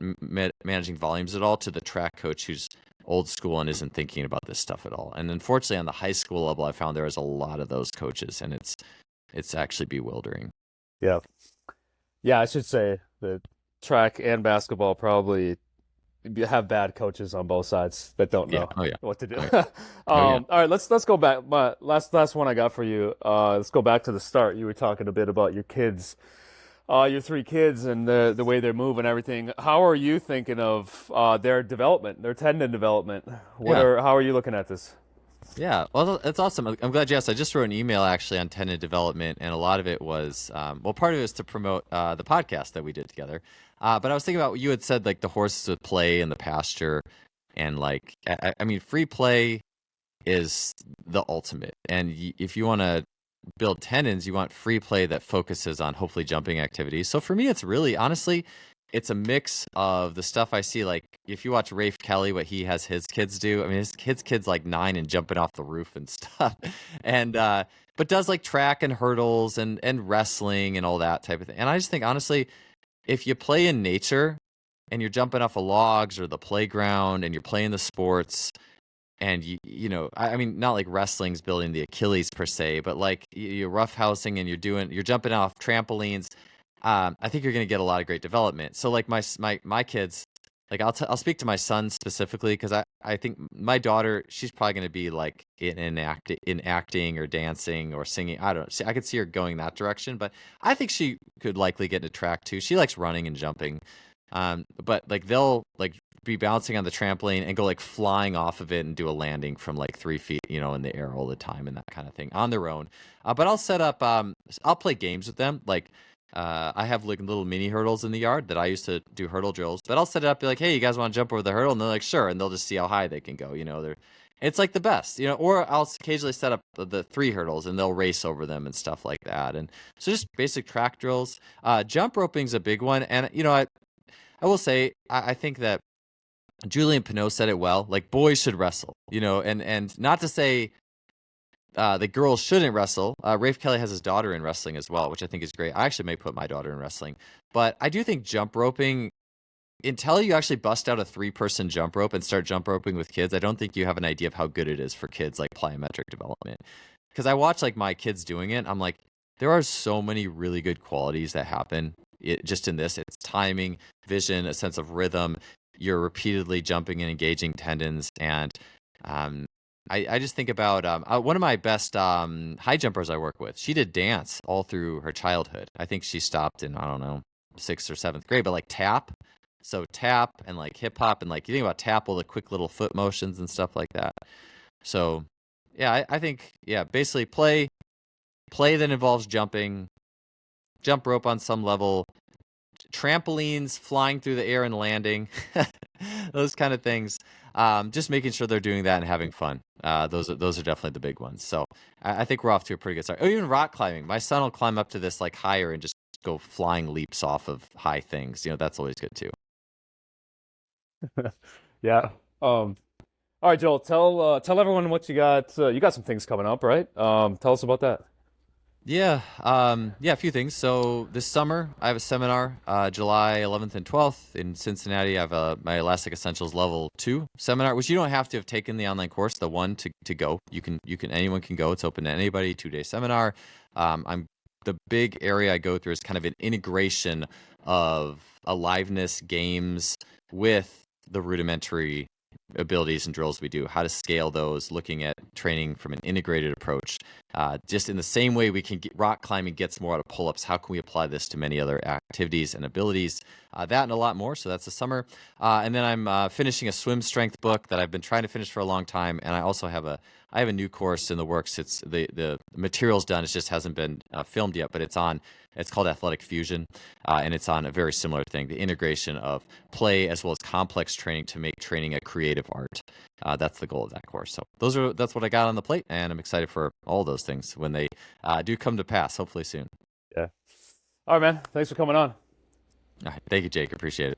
managing volumes at all to the track coach who's old school and isn't thinking about this stuff at all. And unfortunately, on the high school level, I found there is a lot of those coaches, and it's actually bewildering. Yeah. Yeah, I should say that track and basketball probably have bad coaches on both sides that don't Yeah. know Oh yeah. what to do. Oh yeah. Oh yeah. All right, let's go back. My last one I got for you. Let's go back to the start. You were talking a bit about your kids, your three kids, and the way they move and everything. How are you thinking of their development, their tendon development? Yeah. How are you looking at this? Yeah, well, that's awesome. I'm glad you asked. I just wrote an email actually on tendon development, and a lot of it was, well, part of it was to promote the podcast that we did together. But I was thinking about what you had said, like the horses would play in the pasture, and like, I mean, free play is the ultimate. And if you want to build tendons, you want free play that focuses on hopefully jumping activities. So for me, it's really honestly, it's a mix of the stuff I see. Like if you watch Rafe Kelly, what he has his kids do. I mean, his kids like 9 and jumping off the roof and stuff, and but does like track and hurdles and wrestling and all that type of thing. And I just think honestly, if you play in nature and you're jumping off of logs or the playground and you're playing the sports and I mean, not like wrestling's building the Achilles per se, but like you're roughhousing and you're jumping off trampolines. I think you're going to get a lot of great development. So like my kids, like I'll speak to my son specifically because I think my daughter, she's probably going to be like in acting or dancing or singing. I don't see. I could see her going that direction, but I think she could likely get into track too. She likes running and jumping. But like they'll like be bouncing on the trampoline and go like flying off of it and do a landing from like 3 feet, in the air all the time and that kind of thing on their own. But I'll set up, I'll play games with them. Like, I have like little mini hurdles in the yard that I used to do hurdle drills, but I'll set it up, be like, hey, you guys want to jump over the hurdle? And they're like, sure. And they'll just see how high they can go. It's like the best, or I'll occasionally set up the 3 hurdles and they'll race over them and stuff like that. And so just basic track drills. Jump roping's a big one. And, I will say, I think that Julian Pinot said it well. Like boys should wrestle, and not to say the girls shouldn't wrestle. Rafe Kelly has his daughter in wrestling as well, which I think is great. I actually may put my daughter in wrestling, but I do think jump roping, until you actually bust out a 3-person jump rope and start jump roping with kids, I don't think you have an idea of how good it is for kids like plyometric development. Because I watch like my kids doing it, I'm like, there are so many really good qualities that happen just in this. It's timing, vision, a sense of rhythm. You're repeatedly jumping and engaging tendons. And I just think about one of my best high jumpers I work with. She did dance all through her childhood. I think she stopped in, I don't know, 6th or 7th grade, but like tap. So tap and like hip hop and like you think about tap, all the quick little foot motions and stuff like that. So yeah, I think, yeah, basically play that involves jumping, jump rope on some level, trampolines, flying through the air and landing, those kind of things. Just making sure they're doing that and having fun. Those are definitely the big ones. So I think we're off to a pretty good start. Oh, even rock climbing. My son will climb up to this like higher and just go flying leaps off of high things. That's always good too. Yeah. All right, Joel. Tell everyone what you got. You got some things coming up, right? Tell us about that. Yeah, a few things. So this summer, I have a seminar, July 11th and 12th in Cincinnati. I have my Elastic Essentials Level 2 seminar, which you don't have to have taken the online course, the one to go. Anyone can go. It's open to anybody. 2-day seminar. The big area I go through is kind of an integration of aliveness games with the rudimentary abilities and drills we do, how to scale those, looking at training from an integrated approach. Just in the same way we can get rock climbing gets more out of pull-ups, how can we apply this to many other activities and abilities? That and a lot more. So that's the summer. And then I'm finishing a swim strength book that I've been trying to finish for a long time. And I also have a new course in the works. It's the material's done. It just hasn't been filmed yet, but it's called Athletic Fusion, and it's on a very similar thing, the integration of play as well as complex training to make training a creative art. That's the goal of that course. So that's what I got on the plate, and I'm excited for all those things when they do come to pass, hopefully soon. Yeah. All right, man. Thanks for coming on. All right. Thank you, Jake. Appreciate it.